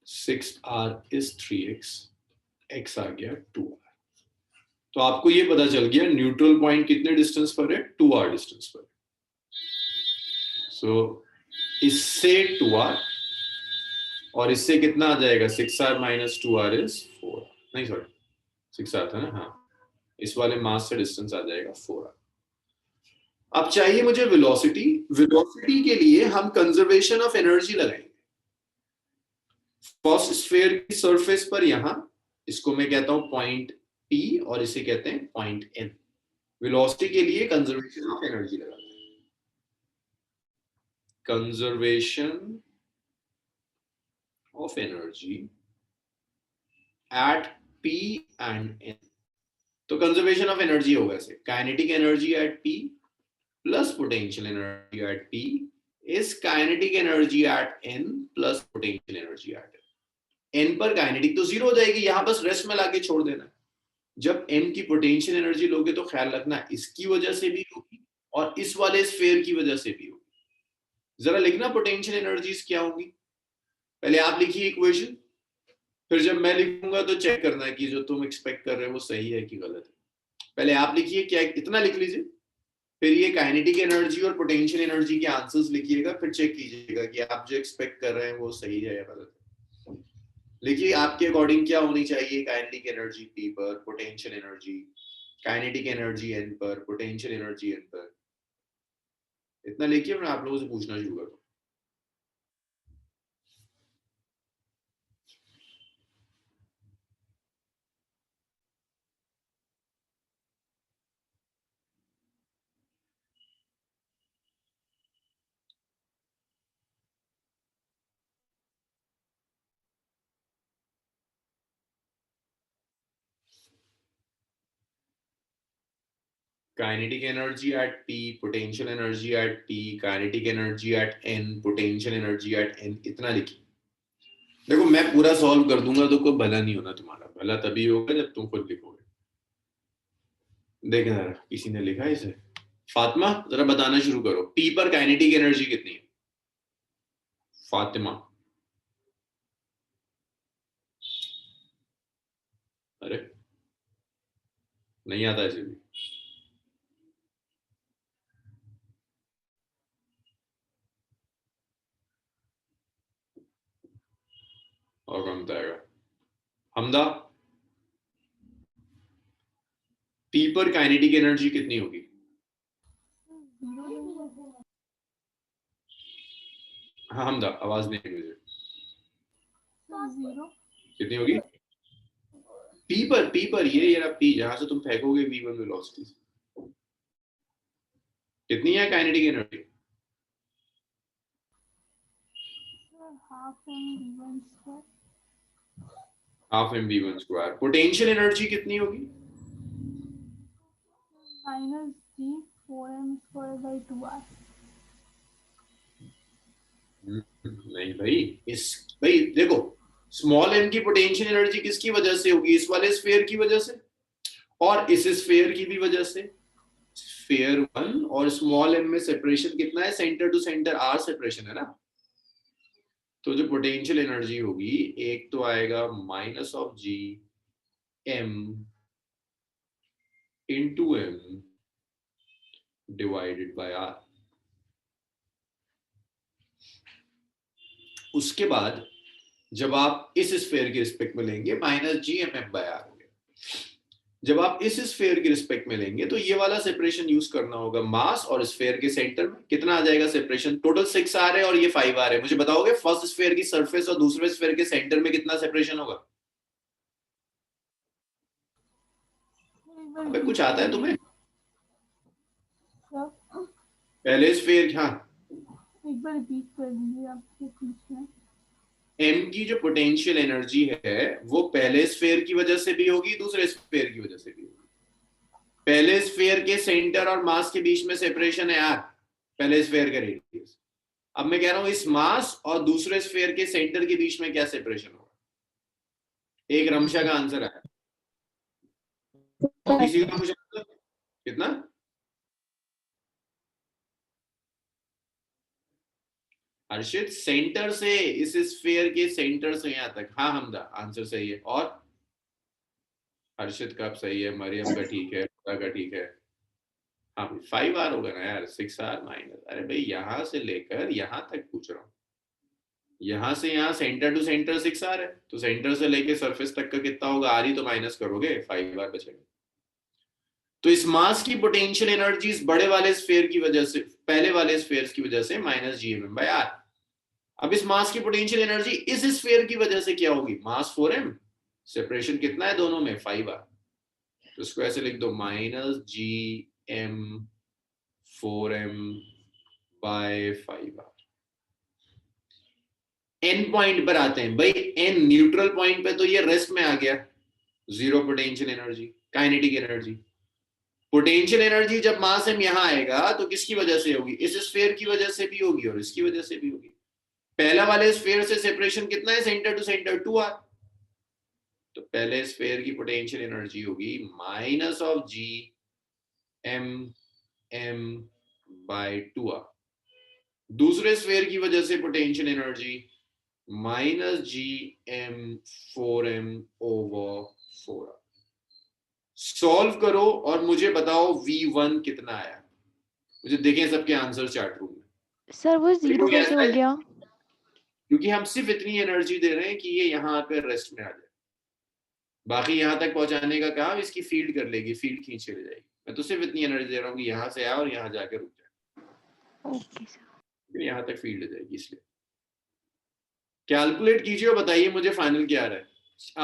6R is 3x, x आ गया 2R। तो आपको ये पता चल गया न्यूट्रल पॉइंट कितने डिस्टेंस पर है, 2R डिस्टेंस पर। सो इससे 2R और इससे कितना आ जाएगा, 6R minus 2R is 4R, नहीं सॉरी 6R था ना, हाँ, इस वाले मास से डिस्टेंस आ जाएगा 4R। अब चाहिए मुझे वेलोसिटी। वेलोसिटी के लिए हम कंजर्वेशन ऑफ एनर्जी लगाएंगे। फर्स्ट स्फीयर की सरफेस पर यहां, इसको मैं कहता हूं पॉइंट P और इसे कहते हैं पॉइंट N। वेलोसिटी के लिए कंजर्वेशन ऑफ एनर्जी लगाते हैं, conservation of energy at P and N। तो कंजर्वेशन ऑफ एनर्जी होगा ऐसे, kinetic energy at P plus potential energy at P is kinetic energy at N plus potential energy at N। N पर kinetic तो zero हो जाएगी, यहां बस rest में लाके छोड़ देना। जब N की पोटेंशियल एनर्जी लोगे तो ख्याल रखना इसकी वजह से भी होगी और इस वाले स्फीयर की वजह से भी होगी। जरा लिखना पोटेंशियल एनर्जीज क्या होंगी, पहले आप लिखिए इक्वेशन, फिर जब मैं लिखूंगा तो चेक करना है कि जो तुम एक्सपेक्ट कर रहे हो वो सही है कि गलत है। पहले आप लिखिए, क्या इतना लिख लीजिए, फिर ये काइनेटिक एनर्जी और पोटेंशियल एनर्जी के आंसर्स लिखिएगा, फिर चेक कीजिएगा कि आप जो एक्सपेक्ट कर रहे हैं वो सही है या गलत है। लिखिए आपके अकॉर्डिंग क्या होनी चाहिए, काइनेटिक एनर्जी P पर, potential energy, kinetic energy N पर, पोटेंशियल एनर्जी N पर। इतना लिखिए, मैं आप लोगों से पूछना शुरू करूँ। Kinetic energy at P, potential energy at P, kinetic energy at N, potential energy at N, इतना लिखिए। देखो मैं पूरा सॉल्व कर दूंगा तो कोई भला नहीं होना तुम्हारा, भला तभी होगा जब तुम खुद लिखोगे। देखना जरा किसी ने लिखा है इसे। फातिमा जरा बताना शुरू करो, P पर काइनेटिक एनर्जी कितनी है? फातिमा, अरे नहीं आता इसे भी। और कौन बताएगा? हमदा, P पर काइनेटिक एनर्जी कितनी होगी? हाँ हमदा, आवाज नहीं आई मुझे। कितनी होगी? P पर ये रहा P, जहां से तुम फेंकोगे V1 वेलोसिटी, कितनी है kinetic energy? Half M V1 square. Potential energy कितनी होगी? -G 4m² नहीं भाई, भाई देखो, स्मॉल m की पोटेंशियल एनर्जी किसकी वजह से होगी? इस वाले स्फीयर की वजह से और इस स्फीयर की भी वजह से। स्फीयर 1 और स्मॉल m में सेपरेशन कितना है? Centre to centre r separation है ना। तो जो पोटेंशियल एनर्जी होगी, एक तो आएगा -G m into m divided by r। उसके बाद जब आप इस स्फीयर के रिस्पेक्ट में लेंगे -GMM/r हो गया। जब आप इस स्फीयर के रिस्पेक्ट में लेंगे तो ये वाला सेपरेशन यूज करना होगा, मास और स्फीयर के सेंटर में। कितना आ जाएगा सेपरेशन? टोटल 6r है और ये 5r है। मुझे बताओगे फर्स्ट स्फीयर की सरफेस और दूसरे स्फीयर के सेंटर में कितना सेपरेशन होगा? अबे कुछ आता है तुम्हें? पहले स्फीयर, हाँ एक बार रिपीट कर दीजिए आपके पूछना। m की जो पोटेंशियल एनर्जी है वो पहले स्फीयर की वजह से भी होगी, दूसरे स्फीयर की वजह से भी होगी। पहले स्फीयर के सेंटर और मास के बीच में सेपरेशन है यार, पहले स्फीयर का रेडियस। अब मैं कह रहा हूं इस मास और दूसरे स्फीयर के सेंटर के बीच में क्या सेपरेशन होगा? एक रमशा का आंसर है, और किसी का पूछा कितना? हर्षित, सेंटर से, इस स्फीयर के सेंटर से यहां तक। हाँ हमदा, आंसर सही है। और हर्षित का सही है, मरियम का ठीक है, का ठीक है। हाँ 5r होगा ना यार, 6r माइनस। अरे भाई यहां से लेकर यहां तक पूछ रहा हूँ, यहां से यहां सेंटर टू सेंटर 6r है, तो सेंटर से लेके सरफेस तक का कितना होगा? r ही तो माइनस करोगे, 5r बचेगा। तो इस मास की पोटेंशियल एनर्जी इस बड़े वाले स्फीयर की वजह से, पहले वाले स्फीयर्स की वजह से -GMM/r। अब इस मास की पोटेंशियल एनर्जी इस स्फीयर की वजह से क्या होगी? मास 4m, सेपरेशन कितना है दोनों में? 5r। तो इसको ऐसे लिख दो, -GM 4m/5r। n पॉइंट पर आते हैं भाई, n न्यूट्रल पॉइंट पे तो ये रेस्ट में आ गया, zero potential energy, kinetic energy. Potential energy जब मास m यहां आएगा तो किसकी वजह से होगी? इस स्फीयर की वजह से भी होगी और इसकी वजह से भी होगी। पहला वाले स्फीयर से सेपरेशन कितना है? Centre to centre 2r। तो पहले स्फीयर की पोटेंशियल एनर्जी होगी -GMM/2r। दूसरे स्फीयर की वजह से potential energy minus G M 4m over 4r। Solve करो और मुझे बताओ V1 कितना आया। मुझे देखें सबके आंसर चैट रूम में। सर वो जीरो कोई कैसे ऐसा हो है? गया? क्योंकि हम सिर्फ इतनी एनर्जी दे रहे हैं कि ये यहाँ आकर रेस्ट में आ जाए। बाकी यहाँ तक पहुंचाने का काम इसकी फील्ड कर लेगी, फील्ड खींच ले जाएगी। मैं तो सिर्फ इतनी एनर्जी दे रहा हूँ कि यहाँ से आए और यहाँ जाकर रुक जाए। Okay sir. यहाँ तक फील्ड जाएगी, इसलिए कैलकुलेट कीजिए और बताइए मुझे फाइनल क्या आ रहा है।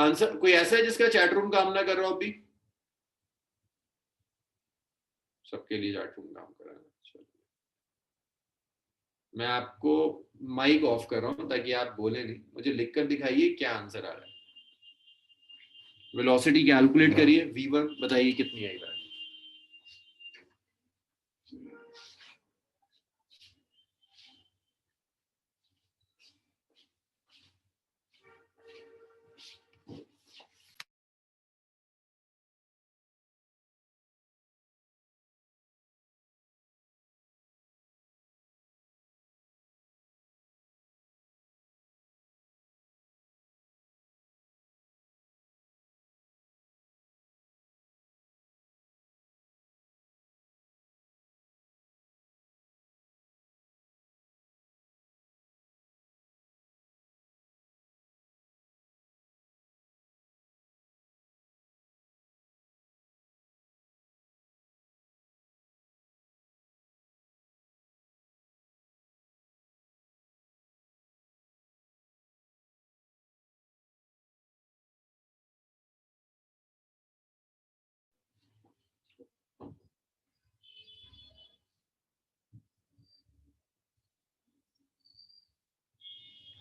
आंसर कोई ऐसा है जिसका चैट रूम काम ना कर रहा हो अभी? सबके लिए चैट रूम काम कर रहा है। मैं आपको माइक ऑफ कर रहा हूं ताकि आप बोले नहीं, मुझे लिखकर दिखाइए क्या आंसर आ रहा है। वेलोसिटी कैलकुलेट करिए, V1 बताइए कितनी आई रहा है।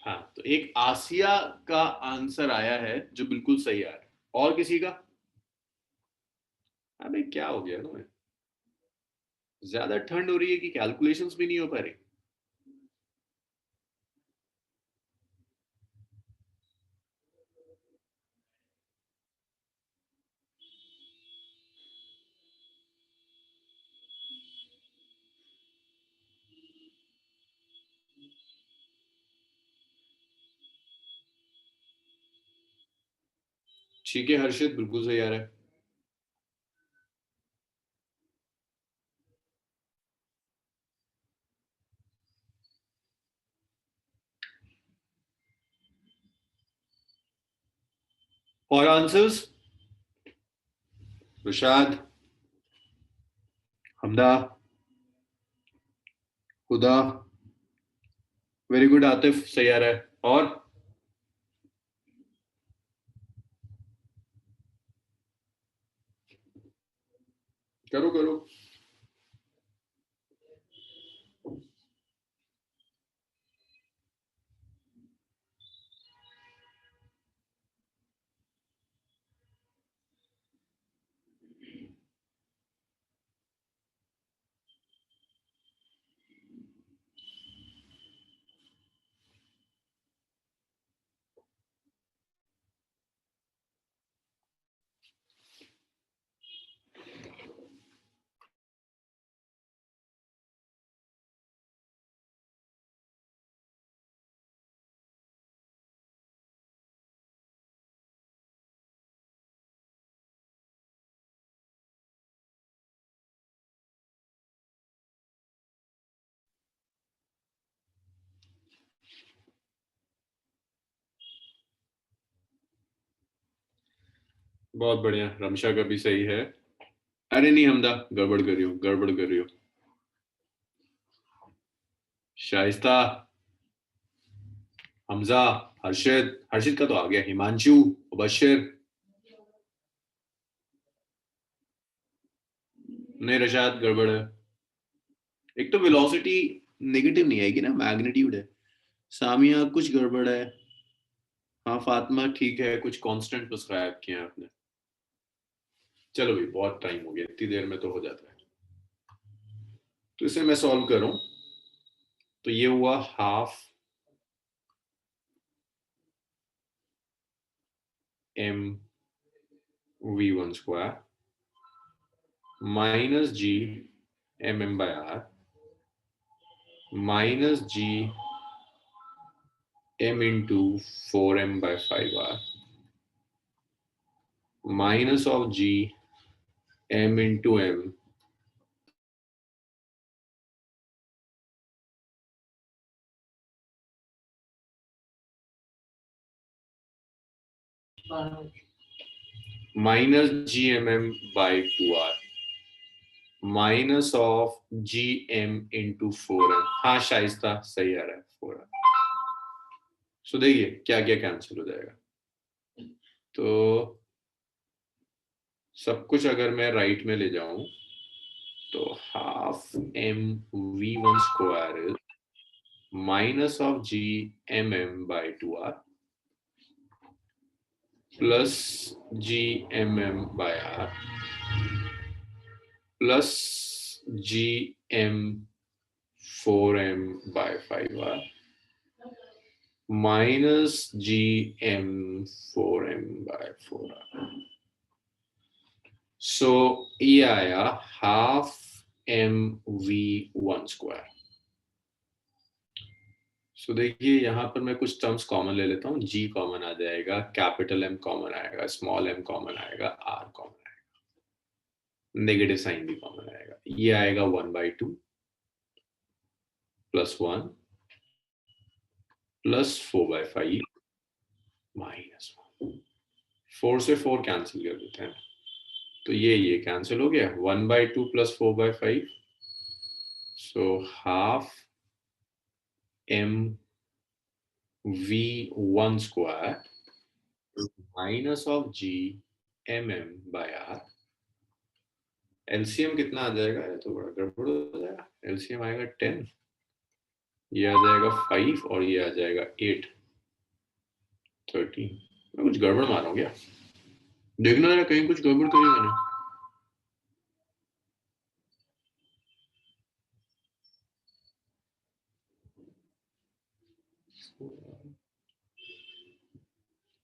हाँ, तो एक आसिया का आंसर आया है जो बिल्कुल सही आ रहा है। और किसी का? अबे क्या हो गया तुम्हें? ज्यादा ठंड हो रही है कि कैलकुलेशंस भी नहीं हो पा रही? ठीक है हर्षित, बिल्कुल सही आ रहा है। और आंसर्स? रुशाद, हमदा, खुदा, वेरी गुड। आतिफ सही आ रहा है। और करो करो। बहुत बढ़िया, रमशा का भी सही है। अरे नहीं हमदा, गड़बड़ कर रही हो, गड़बड़ कर रही हो। शाइस्ता, हमजा, हर्षित, हर्षित का तो आ गया। हिमांशु, मुबश्शिर, नहीं रशाद गड़बड़ है। एक तो वेलोसिटी नेगेटिव नहीं आएगी ना, मैग्नीट्यूड है। सामिया कुछ गड़बड़ है। हाँ फातिमा ठीक है, कुछ कांस्टेंट प्रिस्क्राइब किया आपने। चलो भाई, बहुत टाइम हो गया, इतनी देर में तो हो जाता है। तो इसे मैं सॉल्व करूं तो ये हुआ half m v1 square minus g mm/r minus g m into 4m by 5r minus of g m into m minus gmm by 2r minus of gm into 4m। हाँ शाइस्ता सही आ रहा है 4r। सो देखिए क्या क्या कैंसिल हो जाएगा। तो सब कुछ अगर मैं राइट में ले जाऊं तो half m v1 square is minus of g mm by 2r plus g mm by r plus g m 4m by 5r minus g m 4m by 4r। So ये आया हाफ mv1 स्क्वायर। सो देखिए यहाँ पर मैं कुछ terms common ले लेता हूँ। g कॉमन आ जाएगा, कैपिटल M कॉमन आएगा, स्मॉल m कॉमन आएगा, r कॉमन आएगा, नेगेटिव साइन भी कॉमन आएगा। ये आएगा 1/2 प्लस 1 प्लस 4/5 माइनस 1। 4 से 4 कैंसिल कर देते हैं तो ये कैंसिल हो गया। 1/2 plus 4/5 so half m v1 square minus of g mm by r। LCM कितना आ जाएगा? ये तो बड़ा गड़बड़ हो जाएगा। एलसीएम आएगा 10, ये आ जाएगा 5 और ये आ जाएगा 8 13। मैं कुछ गड़बड़ मार रहा हूँ क्या? देखना जरा कहीं कुछ गड़बड़ करी मैंने।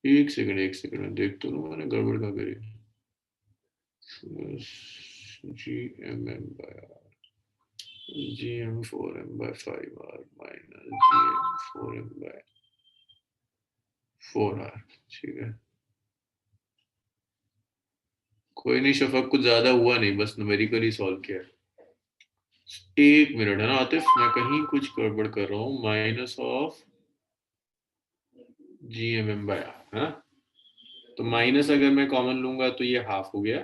एक सेकंड में देख तो लूँ मैंने गड़बड़ का करी। gmm by r gm 4m by 5r minus gm 4m by 4r। ठीक है, कोई नहीं शफक, कुछ ज्यादा हुआ नहीं, बस न्यूमेरिकली सॉल्व किया। एक मिनट है ना आतिफ, मैं कहीं कुछ गड़बड़ कर रहा हूँ। Minus of gmm by r, हाँ तो माइनस अगर मैं कॉमन लूंगा तो ये हाफ हो गया।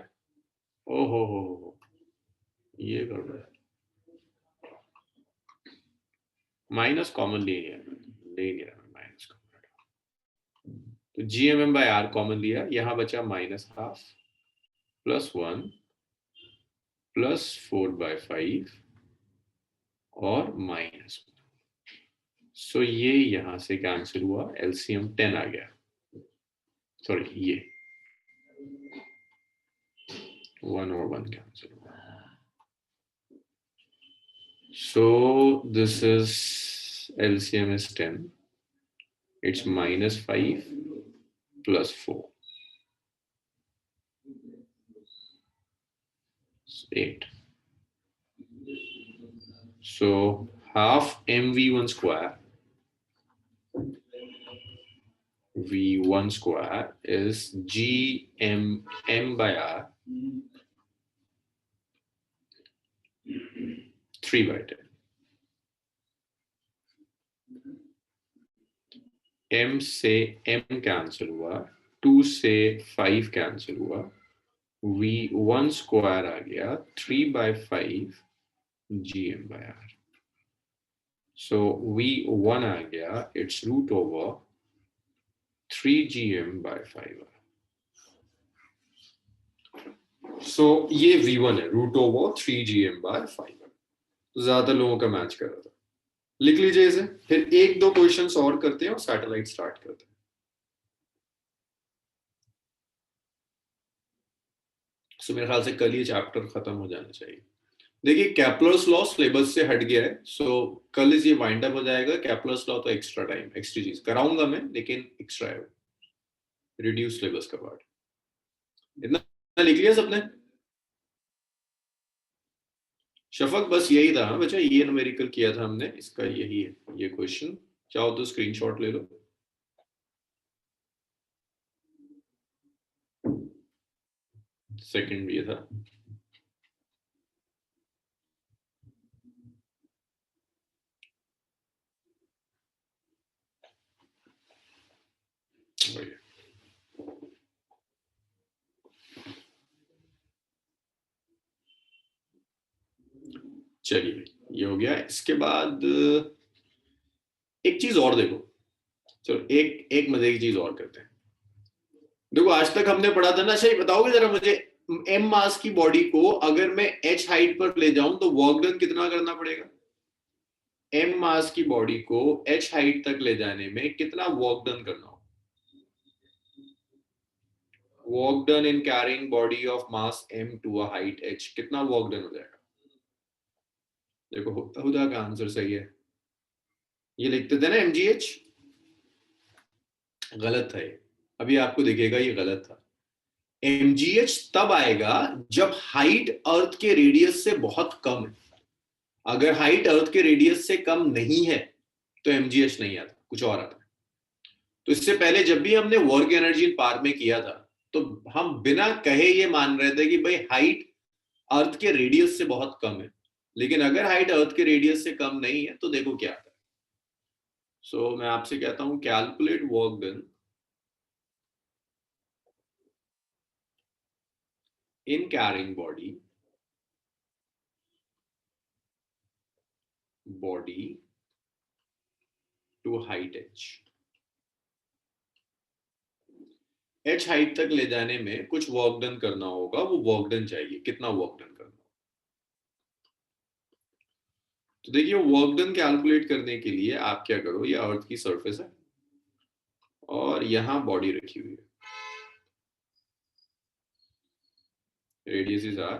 ओहो हो ये गड़बड़ है। माइनस कॉमन ले लिया माइनस कॉमन, तो gmm by r कॉमन लिया, यहाँ बचा माइनस हाफ प्लस 1 प्लस 4/5 और माइनस। सो ये यहां से कैंसिल हुआ, एलसीएम 10 आ गया। सॉरी ये 1 और 1 कैंसिल हुआ। सो this is LCM is 10, it's -5 plus 4 8। So half mv1 square v1 square is gmm by r 3/10। m से m कैंसिल हुआ, 2 से 5 कैंसिल हुआ, v1 स्क्वायर आ गया 3/5 gm by r। So v1 आ गया, it's root over 3 gm by 5r। So ये v1 है, root over 3 gm by 5r। ज्यादा लोगों का मैच कर रहा था, लिख लीजिए इसे। फिर 1-2 क्वेश्चंस और करते हैं और सैटेलाइट स्टार्ट करते हैं। सो मेरे ख्याल से कल ये चैप्टर खत्म हो जाना चाहिए। देखिए केप्लर्स लॉ सिलेबस से हट गया है, सो कल ये वाइंड अप हो जाएगा। केप्लर्स लॉ तो एक्स्ट्रा टाइम एक्स्ट्रा चीज कराऊंगा मैं, लेकिन एक्स्ट्रा है, रिड्यूस सिलेबस का पार्ट। इतना लिख लिया सबने? शफक बस यही था बच्चा, ये न्यूमेरिकल किया था हमने, इसका यही है ये क्वेश्चन। चाहो तो स्क्रीनशॉट ले लो। सेकंड ये था। चलिए भाई ये हो गया। इसके बाद एक चीज और देखो, चलो एक एक मजे की चीज और करते हैं। देखो आज तक हमने पढ़ा था ना, सही बताओगे जरा मुझे, एम मास की बॉडी को अगर मैं एच हाइट पर ले जाऊं तो वर्क डन कितना करना पड़ेगा? एम मास की बॉडी को एच हाइट तक ले जाने में कितना वर्क डन करना हो? Work done in carrying body of mass M to a height H, कितना वर्क डन हो जाएगा? देखो हुदा का आंसर सही है, ये लिखते थे ना mgh, गलत था ये। अभी आपको दिखेगा ये गलत था। mgh तब आएगा जब हाइट अर्थ के रेडियस से बहुत कम है। अगर हाइट अर्थ के रेडियस से कम नहीं है तो mgh नहीं आता, कुछ और आता है। तो इससे पहले जब भी हमने वर्क एनर्जी इन पार में किया था तो हम बिना कहे ये मान रहे थे कि भाई हाइट अर्थ के रेडियस से बहुत कम है, लेकिन अगर हाइट अर्थ के रेडियस से कम नहीं है तो देखो क्या आता है। सो मैं आपसे कहता हूं calculate work done in carrying body to height h। h height तक ले जाने में कुछ वर्क डन करना होगा, वो वर्क डन चाहिए, कितना वर्क डन करना। तो देखिए वर्क डन कैलकुलेट करने के लिए आप क्या करो, ये अर्थ की सरफेस है और यहां बॉडी रखी हुई है, रेडियस इज आर,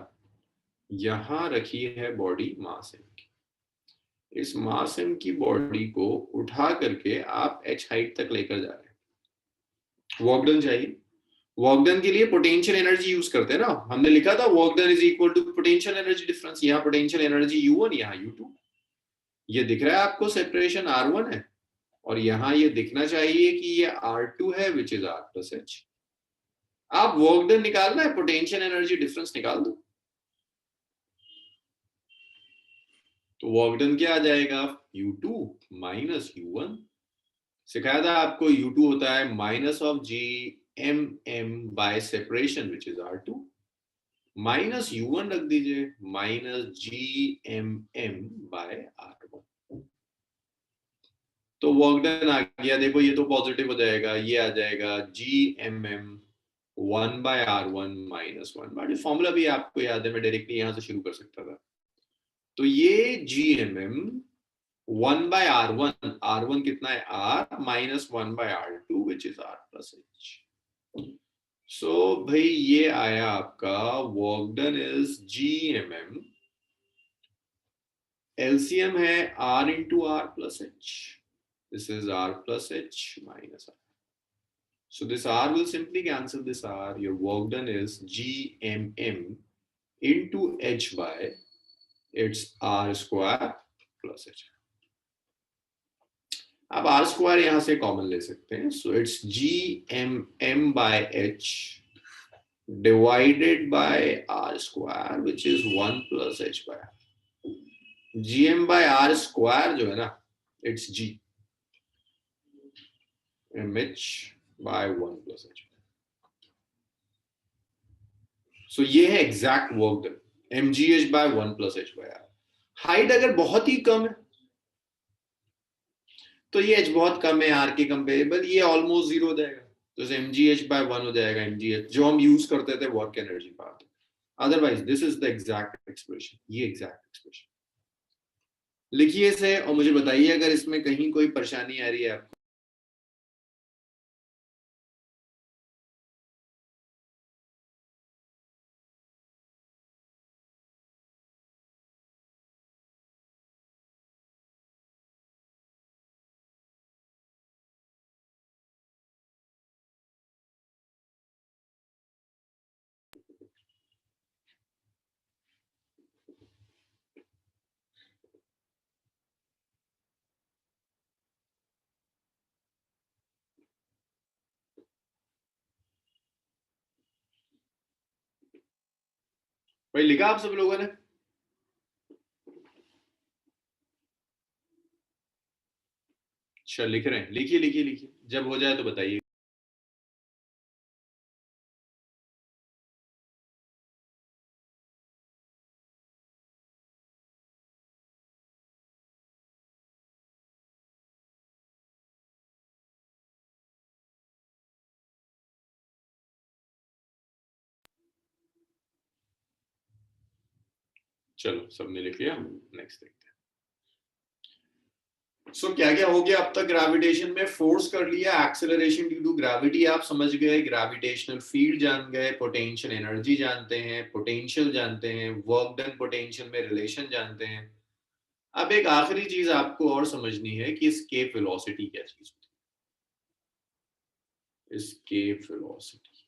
यहां रखी है बॉडी मास एम की। इस मास एम की बॉडी को उठा करके आप एच हाइट तक लेकर जा रहे हैं, वर्क डन चाहिए। वर्क डन के लिए पोटेंशियल एनर्जी यूज करते हैं ना, हमने लिखा था work done is equal to potential energy difference. यहाँ पोटेंशियल एनर्जी U1, यहाँ U2। ये दिख रहा है आपको सेपरेशन R1 है, और यहाँ ये दिखना चाहिए कि ये R2 है विच इज R प्लस H। आप वर्क डन निकालना है, पोटेंशियल एनर्जी डिफरेंस निकाल दो। तो वर्क डन क्या आ जाएगा? U2 minus U1। सिखाया था आपको U2 होता है minus of GMM bye separation which is R2, minus U1 रख दीजिए माइनस GMM बाय R1। तो वर्क डन आ गया। देखो ये तो पॉजिटिव हो जाएगा, ये आ जाएगा GMM 1 by R1 minus 1। But formula भी आपको याद है, मैं डायरेक्टली यहां से शुरू कर सकता था। तो ये GMM 1 बाय R1, R1 कितना है R minus 1 by R2 which is R plus H। So भाई ये आया आपका work done is GMM, LCM है R into R plus H, this is R plus H minus R, so this R will simply cancel this R, your work done is GMM into H by its R square plus H। आप R square यहां से common ले सकते हैं, so it's GMM by H divided by R square which is 1 plus H by R। GM by R square जो है ना, it's G MH by 1 plus H। So ये है exact work done, mgh by 1 plus H by R। Height अगर बहुत ही कम है तो ये h बहुत कम है R के कंपेरेबल, ये ऑलमोस्ट जीरो हो जाएगा, तो mgh by 1 हो जाएगा mgh, जो हम यूज करते थे work energy part. Otherwise this is the exact expression, ये एग्जैक्ट एक्सप्रेशन लिखिए इसे और मुझे बताइए अगर इसमें कहीं कोई परेशानी आ रही है आपको। भाई लिखा आप सब लोगों ने? अच्छा लिख रहे हैं, लिखिए लिखिए लिखिए, जब हो जाए तो बताइए। चलो सबने लिख लिया, नेक्स्ट देखते हैं। सो क्या क्या हो गया अब तक? ग्रेविटेशन में फोर्स कर लिया, एक्सेलरेशन ड्यू टू ग्रेविटी आप समझ गए, ग्रेविटेशनल फील्ड जान गए, पोटेंशियल एनर्जी जानते हैं, पोटेंशियल जानते हैं, वर्क डन पोटेंशियल में रिलेशन जानते हैं। अब एक आखिरी चीज आपको और समझनी है कि एस्केप वेलोसिटी क्या चीज होती है। एस्केप वेलोसिटी,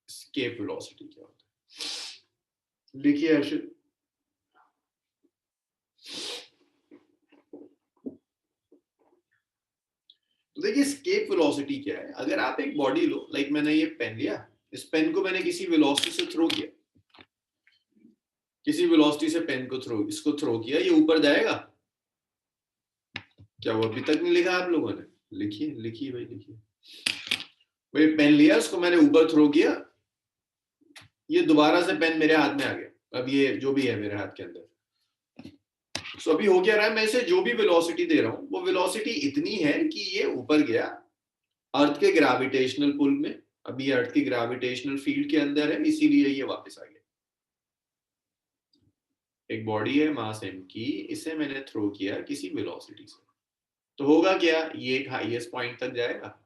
एस्केप वेलोसिटी क्या होता है? लिखिए अर्षद। तो देखिए एस्केप वेलोसिटी क्या है। अगर आप एक बॉडी लो, लाइक मैंने ये पेन लिया, इस पेन को मैंने किसी वेलोसिटी से थ्रो किया, किसी वेलोसिटी से पेन को इसको थ्रो किया, ये ऊपर जाएगा क्या? वो अभी तक नहीं लिखा आप लोगों ने? लिखिए लिखिए भाई लिखिए। भाई पेन लिया, उसको मैंने ऊपर थ्रो किया, ये दोबारा से पेन मेरे हाथ में आ गया। अब ये जो भी है मेरे हाथ के अंदर, सो अभी हो क्या रहा है, मैं इसे जो भी वेलोसिटी दे रहा हूं वो वेलोसिटी इतनी है कि ये ऊपर गया अर्थ के ग्रेविटेशनल पुल में। अभी अर्थ की ग्रेविटेशनल फील्ड के अंदर है, इसीलिए ये वापस आ गया। एक बॉडी है मास m की, इसे मैंने थ्रो किया किसी वेलोसिटी से, तो होगा क्या, ये एक हाईएस्ट पॉइंट तक जाएगा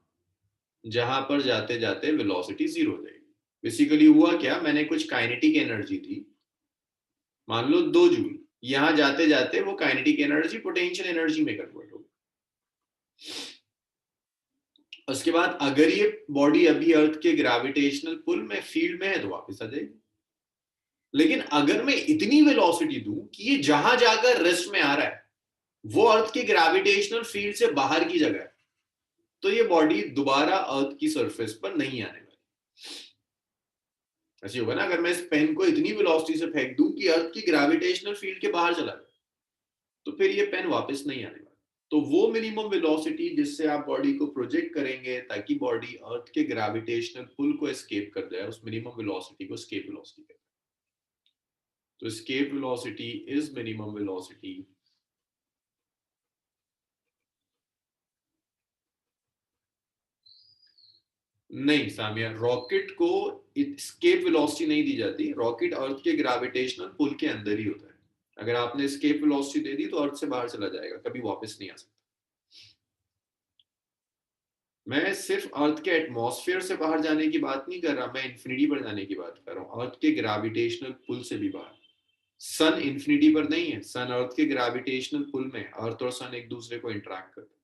जहां पर जाते जाते वेलोसिटी 0 हो जाएगी। बेसिकली हुआ क्या, मैंने कुछ काइनेटिक एनर्जी दी, मान लो 2 जूल, यहां जाते जाते वो काइनेटिक एनर्जी पोटेंशियल एनर्जी में कन्वर्ट होगी। उसके बाद अगर ये बॉडी अभी अर्थ के ग्रेविटेशनल पुल में फील्ड में है तो वापस आ जाएगी। लेकिन अगर मैं इतनी वेलोसिटी दूं कि ये जहां जाकर रेस्ट में आ रहा है वो अर्थ के ग्रेविटेशनल फील्ड से बाहर की जगह है, तो ये बॉडी दोबारा अर्थ की सरफेस पर नहीं आने वाली। ऐसे होगा ना, अगर मैं इस पेन को इतनी वेलोसिटी से फेंक दूं कि अर्थ की ग्रेविटेशनल फील्ड के बाहर चला जाए, तो फिर ये पेन वापस नहीं आने वाला। तो वो मिनिमम वेलोसिटी जिससे आप बॉडी को प्रोजेक्ट करेंगे ताकि बॉडी अर्थ के ग्रेविटेशनल पुल को एस्केप कर जाए, उस मिनिमम वेलोसिटी को एस्केप वेलोसिटी कहते हैं। तो escape velocity is minimum velocity नहीं सामिया, रॉकेट को एस्केप वेलोसिटी नहीं दी जाती। रॉकेट अर्थ के ग्रेविटेशनल पुल के अंदर ही होता है। अगर आपने एस्केप वेलोसिटी दे दी तो अर्थ से बाहर चला जाएगा, कभी वापस नहीं आ सकता। मैं सिर्फ अर्थ के एटमॉस्फेयर से बाहर जाने की बात नहीं कर रहा, मैं इन्फिनिटी पर जाने की बात कर रहा हूँ, अर्थ के ग्रेविटेशनल पुल से भी बाहर। सन इन्फिनिटी पर नहीं है, सन अर्थ के ग्रेविटेशनल पुल में, अर्थ और सन एक दूसरे को इंटरेक्ट करते हैं।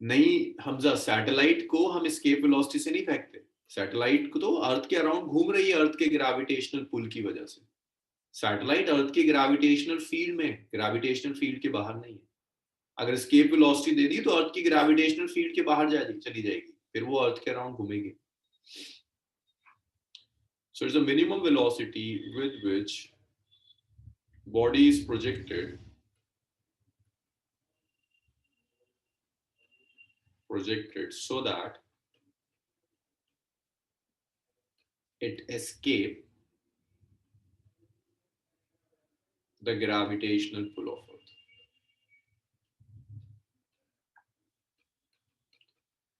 नहीं हमजा, सैटेलाइट को हम एस्केप वेलोसिटी से नहीं फेंकते, सैटेलाइट को तो अर्थ के अराउंड घूम रही है अर्थ के ग्रेविटेशनल पुल की वजह से। सैटेलाइट अर्थ की ग्रेविटेशनल फील्ड में, ग्रेविटेशनल फील्ड के बाहर नहीं है। अगर एस्केप वेलोसिटी दे दी तो अर्थ की ग्रेविटेशनल फील्ड के बाहर चली जाएगी, फिर वो अर्थ के अराउंड घूमेगी। So it's a minimum velocity with which body is projected so that it escape the gravitational pull of Earth.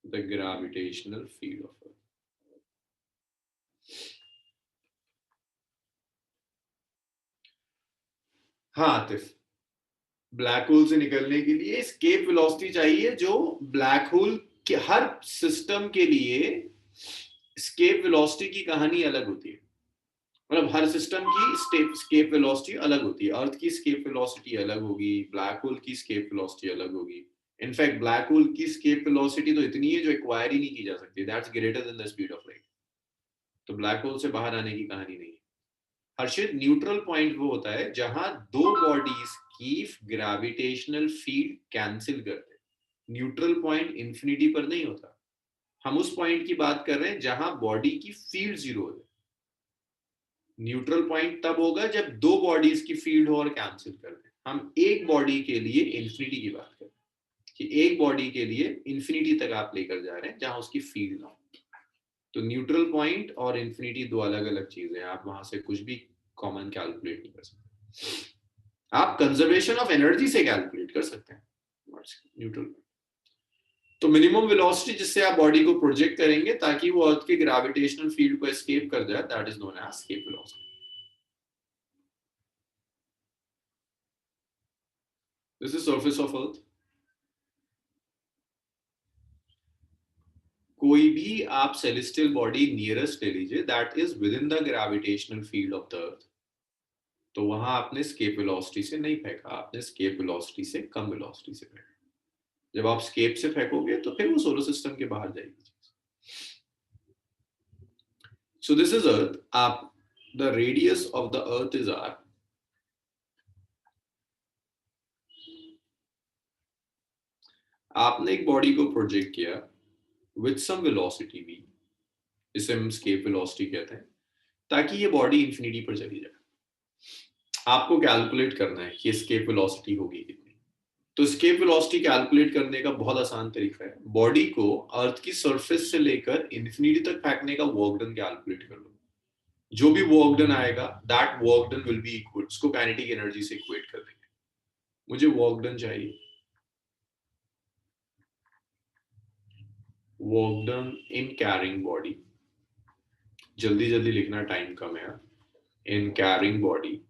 The gravitational field of Earth. हाँ आतिफ, ब्लैक होल से निकलने के लिए एस्केप वेलोसिटी चाहिए, जो ब्लैक होल के हर system के लिए एस्केप वेलोसिटी की कहानी अलग होती है। मतलब हर सिस्टम की एस्केप वेलोसिटी अलग होती है। अर्थ की एस्केप वेलोसिटी अलग होगी, ब्लैक होल की एस्केप वेलोसिटी अलग होगी। इनफैक्ट ब्लैक होल की एस्केप वेलोसिटी तो इतनी है जो एक्वायर ही नहीं की जा सकती, that's greater than the speed of light. तो ब्लैक होल से बाहर आने की कहानी नहीं है। हर्षित, न्यूट्रल पॉइंट वो होता है जहां दो बॉडीज की ग्रेविटेशनल फील्ड कैंसिल करते हैं। न्यूट्रल पॉइंट इंफिनिटी पर नहीं होता, हम उस पॉइंट की बात कर रहे हैं जहां बॉडी की फील्ड 0 हो जाए। न्यूट्रल पॉइंट तब होगा जब दो बॉडीज की फील्ड हो और कैंसिल कर दें। हम एक बॉडी के लिए इंफिनिटी की बात करें कि एक बॉडी के लिए इंफिनिटी तक आप लेकर जा रहे हैं जहां उसकी फील्ड ना हो। तो न्यूट्रल पॉइंट और इंफिनिटी दो अलग अलग चीजें हैं, आप वहां से कुछ भी कॉमन कैलकुलेट नहीं कर सकते। आप कंजर्वेशन ऑफ एनर्जी से कैलकुलेट कर सकते हैं न्यूट्रल। तो मिनिमम वेलोसिटी जिससे आप बॉडी को प्रोजेक्ट करेंगे ताकि वो अर्थ के ग्रेविटेशनल फील्ड को एस्केप कर जाए, that is known as escape velocity. This is surface of earth. कोई भी आप सेलेस्टियल बॉडी नियरेस्ट ले लीजिए that is within the gravitational field of the earth, तो वहां आपने एस्केप वेलोसिटी से नहीं फेंका, आपने एस्केप वेलोसिटी से कम वेलोसिटी से फेंका। जब आप एस्केप से फेंकोगे तो फिर वो सोलर सिस्टम के बाहर जाएगी। So this is earth. आप the radius of the earth is R. आपने एक बॉडी को प्रोजेक्ट किया विद सम वेलोसिटी v, जिसे हम एस्केप वेलोसिटी कहते हैं, ताकि ये बॉडी इंफिनिटी पर चली जाए। आपको कैलकुलेट करना है कि एस्केप वेलोसिटी होगी कितनी। तो एस्केप वेलोसिटी कैलकुलेट करने का बहुत आसान तरीका है, बॉडी को अर्थ की सरफेस से लेकर इंफिनिटी तक फेंकने का वर्क डन कैलकुलेट कर लो। जो भी वर्क डन आएगा that work done will be equal, उसको काइनेटिक एनर्जी से इक्वेट कर देंगे। मुझे वर्क डन चाहिए, work done in carrying body, जल्दी जल्दी लिखना, टाइम कम है। In carrying body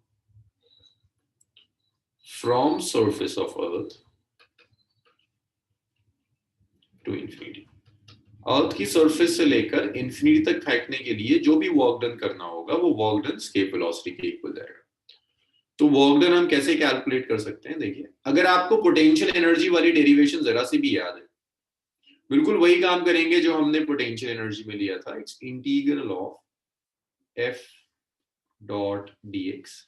from surface of earth to infinity. Earth की सरफेस से लेकर इंफिनिटी तक फेंकने के लिए जो भी वर्क डन करना होगा वो वर्क डन एस्केप वेलोसिटी के इक्वल जाएगा। तो वर्क डन हम कैसे कैलकुलेट कर सकते हैं? देखिए, अगर आपको पोटेंशियल एनर्जी वाली डेरिवेशन जरा सी भी याद है, बिल्कुल वही काम करेंगे जो हमने पोटेंशियल एनर्जी में लिया था। It's integral of F dot dx।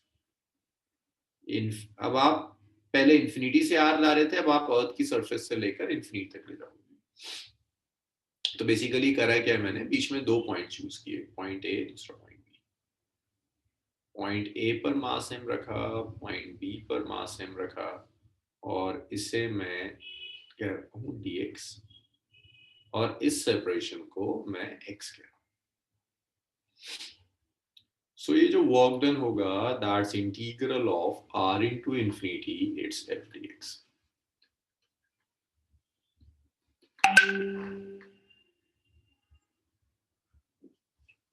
अब आप पहले इंफिनिटी से आर ला रहे थे, अब आप अर्थ की सरफेस से लेकर इंफिनिटी तक ले जाओगे। तो बेसिकली करा क्या है, मैंने बीच में दो पॉइंट चूज किए, पॉइंट ए, दूसरा पॉइंट बी। पॉइंट ए पर मास एम रखा, पॉइंट बी पर मास एम रखा, और इसे मैं कह रहा हूं dx, और इस सेपरेशन को मैं x कह रहा हूं। सो ये जो वर्क डन होगा that's integral of r into infinity it's f dx।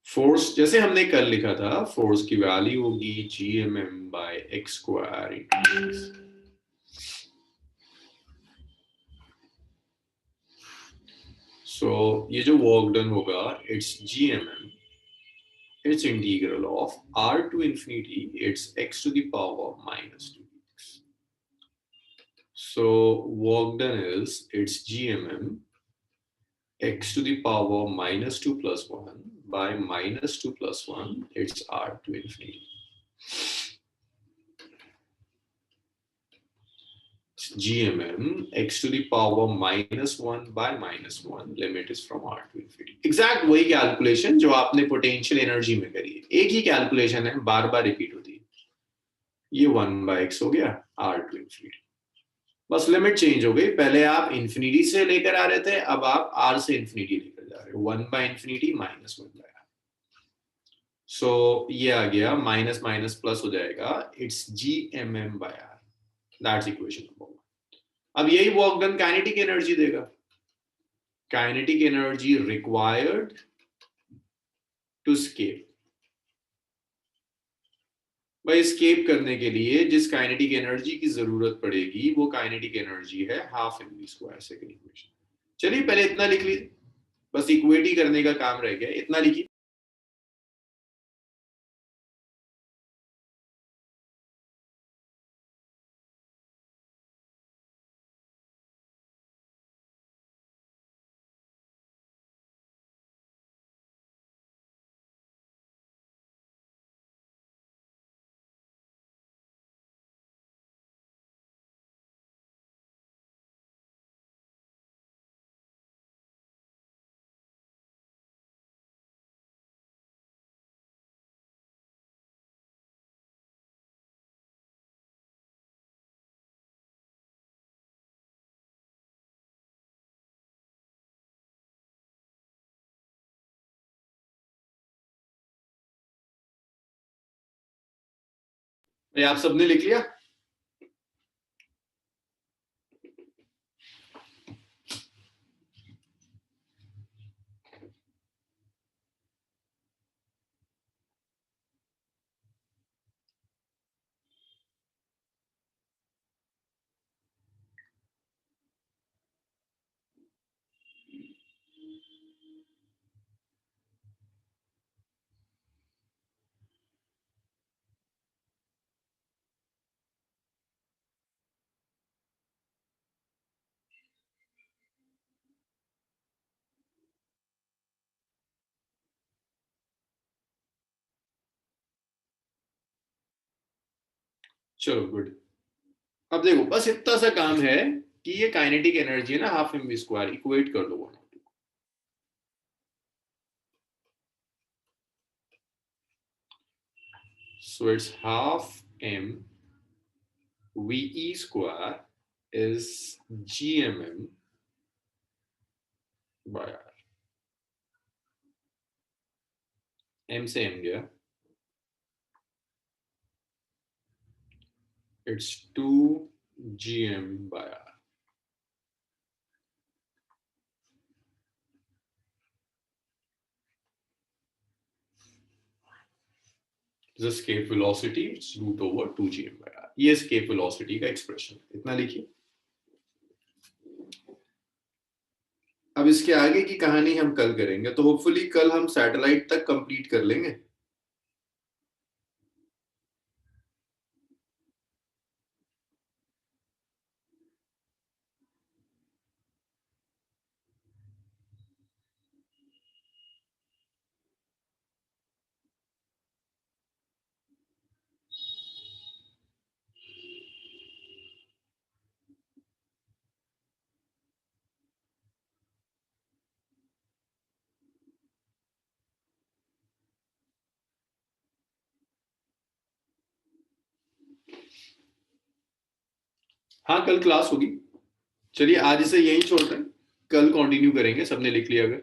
Force जैसे हमने कल लिखा था, फोर्स की वैल्यू होगी gmm by x square into dx। So ये जो वर्क डन होगा it's gmm, its integral of r to infinity, it's x to the power minus 2x. So work done is it's gmm x to the power minus 2 plus 1 by minus 2 plus 1, it's r to infinity. gmm x to the power minus 1 by minus 1, limit is from r to infinity. Exact वही calculation जो आपने potential energy में करी है, एक ही calculation है, बार बार repeat होती है। ये 1 by x हो गया, r to infinity, बस लिमिट चेंज हो गई। पहले आप इंफिनिटी से लेकर आ रहे थे, अब आप r से इंफिनिटी लेकर जा रहे हो, 1 by infinity minus 1 by r। सो ये आ गया, माइनस माइनस प्लस हो जाएगा, it's gmm by r। That's equation number 1। अब यही वर्क डन काइनेटिक एनर्जी देगा। Kinetic energy required to escape. भाई स्केप करने के लिए जिस काइनेटिक एनर्जी की जरूरत पड़ेगी वो काइनेटिक एनर्जी है half mv square second equation. चलिए पहले इतना लिख लीजिए, बस इक्वेटी करने का काम रह गया, इतना लिखिए। ये आप सबने लिख लिया? चलो गुड। अब देखो बस इतना सा काम है कि ये काइनेटिक एनर्जी है ना, half m v square, equate कर लो। So it's half m ve square is gmm by r. m से m गया, it's 2 gm by r. The escape velocity is root over 2 gm by r. ये escape velocity का expression, इतना लिखिए। अब इसके आगे की कहानी हम कल करेंगे, तो होपफुली कल हम सैटेलाइट तक कंप्लीट कर लेंगे। हाँ कल क्लास होगी। चलिए आज इसे यहीं छोड़ते हैं, कल कंटिन्यू करेंगे। सबने लिख लिया अगर?